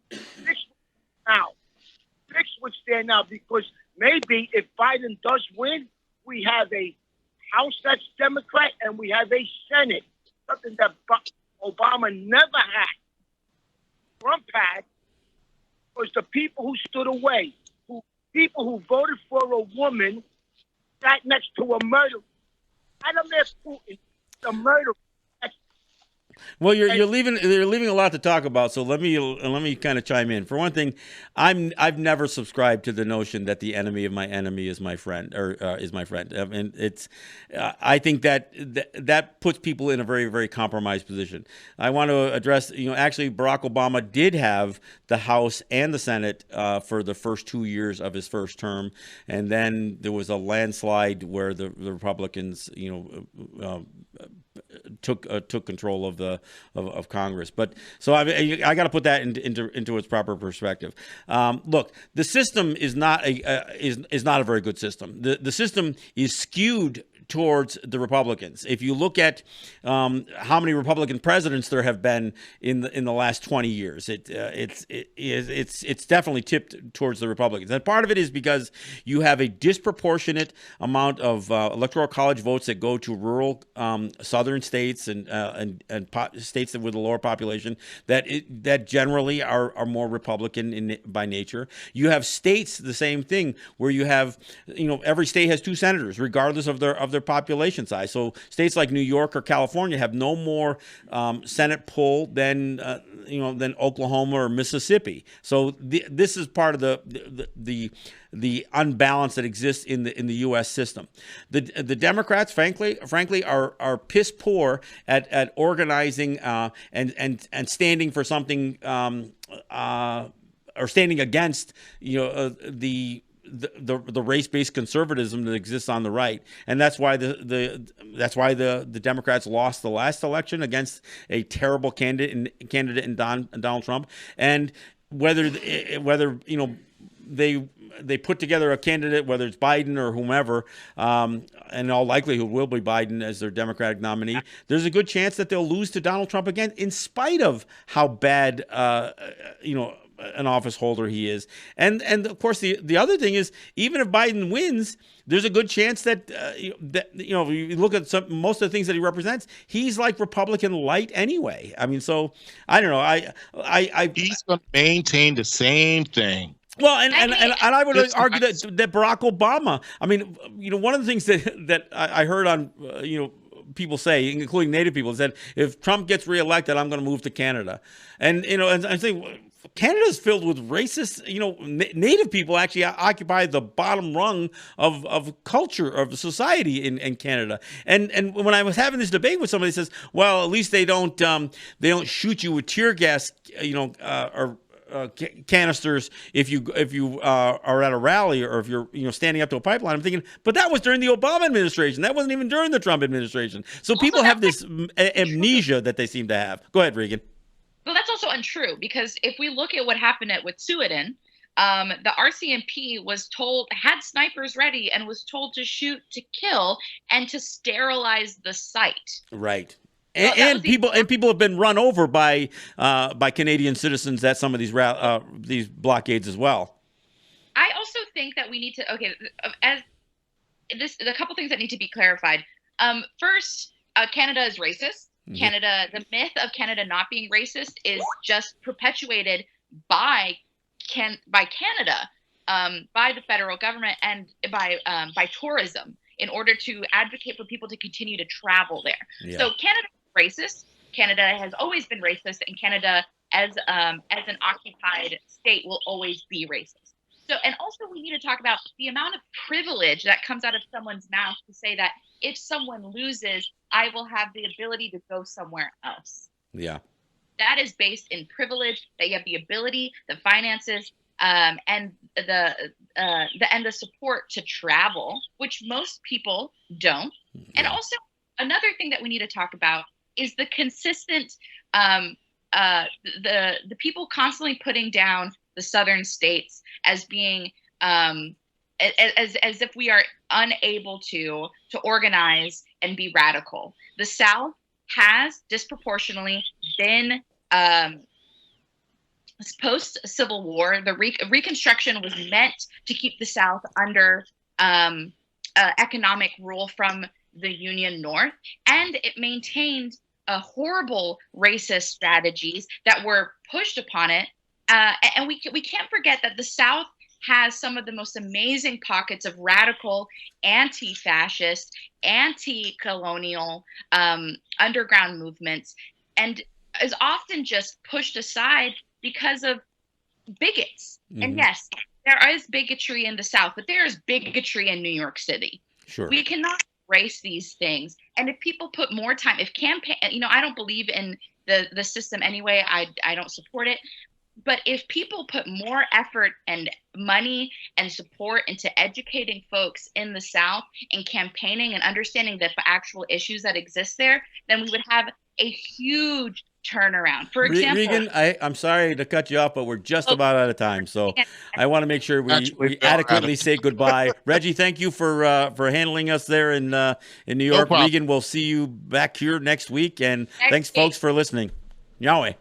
fix what's there now, because maybe if Biden does win, we have a House that's Democrat and we have a Senate, something that Obama never had. Trump had was the people who stood away, people who voted for a woman sat next to a murderer. Vladimir Putin, the murderer. Well, you're leaving a lot to talk about, so let me kind of chime in. For one thing, I've never subscribed to the notion that the enemy of my enemy is my friend, or is my friend. I mean, I think that puts people in a very, very compromised position. I want to address, actually Barack Obama did have the House and the Senate for the first 2 years of his first term, and then there was a landslide where the Republicans, took control of Congress. But so I got to put that into its proper perspective. Look, the system is not a very good system. The system is skewed towards the Republicans. If you look at how many Republican presidents there have been in the last 20 years, it's definitely tipped towards the Republicans. And part of it is because you have a disproportionate amount of electoral college votes that go to rural southern states and states with a lower population that generally are more Republican by nature. You have states, the same thing, where you have every state has 2 senators regardless of their population size. So states like New York or California have no more Senate pull than Oklahoma or Mississippi. So this is part of the unbalance that exists in the U.S. system. The Democrats, frankly, are piss poor at organizing and standing for something or standing against the race-based conservatism that exists on the right, and that's why the Democrats lost the last election against a terrible candidate in Donald Trump. And whether they put together a candidate, whether it's Biden or whomever, and in all likelihood will be Biden as their Democratic nominee, there's a good chance that they'll lose to Donald Trump again, in spite of how bad an office holder he is. And of course the other thing is, even if Biden wins, there's a good chance that you look at most of the things that he represents, he's like Republican light anyway. I mean, so I don't know. He's going to maintain the same thing. Well, and I would argue that Barack Obama, I mean, one of the things that I heard on people say, including Native people, said, if Trump gets reelected, I'm going to move to Canada. And, you know, and I think Canada is filled with racist, you know, Native people actually occupy the bottom rung of culture, of society in Canada. And when I was having this debate with somebody, says, well, at least they don't shoot you with tear gas, you know, or canisters if you are at a rally, or if you're, you know, standing up to a pipeline. I'm thinking, but that was during the Obama administration. That wasn't even during the Trump administration. So people have this amnesia that they seem to have. Go ahead, Regan. Well, that's also untrue, because if we look at what happened with Ceded, the RCMP had snipers ready and was told to shoot to kill and to sterilize the site. Right. And people have been run over by Canadian citizens at some of these blockades as well. I also think that we need to a couple things that need to be clarified. First, Canada is racist. Canada, the myth of Canada not being racist is just perpetuated by Canada, by the federal government, and by tourism, in order to advocate for people to continue to travel there. Yeah. So Canada is racist. Canada has always been racist, and Canada, as an occupied state, will always be racist. So, and also we need to talk about the amount of privilege that comes out of someone's mouth to say that if someone loses, I will have the ability to go somewhere else. Yeah. That is based in privilege, that you have the ability, the finances, and the support to travel, which most people don't. Yeah. And also another thing that we need to talk about is the consistent, the people constantly putting down the southern states as being as if we are unable to organize and be radical. The South has disproportionately been post-Civil War. The Reconstruction was meant to keep the South under economic rule from the Union North, and it maintained horrible racist strategies that were pushed upon it. And we can't forget that the South has some of the most amazing pockets of radical, anti-fascist, anti-colonial underground movements, and is often just pushed aside because of bigots. Mm-hmm. And yes, there is bigotry in the South, but there is bigotry in New York City. Sure. We cannot erase these things. And if people put more time, if campaign, I don't believe in the system anyway. I don't support it. But if people put more effort and money and support into educating folks in the South and campaigning and understanding the actual issues that exist there, then we would have a huge turnaround. For example, Regan, I'm sorry to cut you off, but we're just about out of time. So I want to make sure we adequately say goodbye. Reggie, thank you for handling us there in New York. No, Regan, we'll see you back here next week. And thanks, folks, for listening. Yahweh.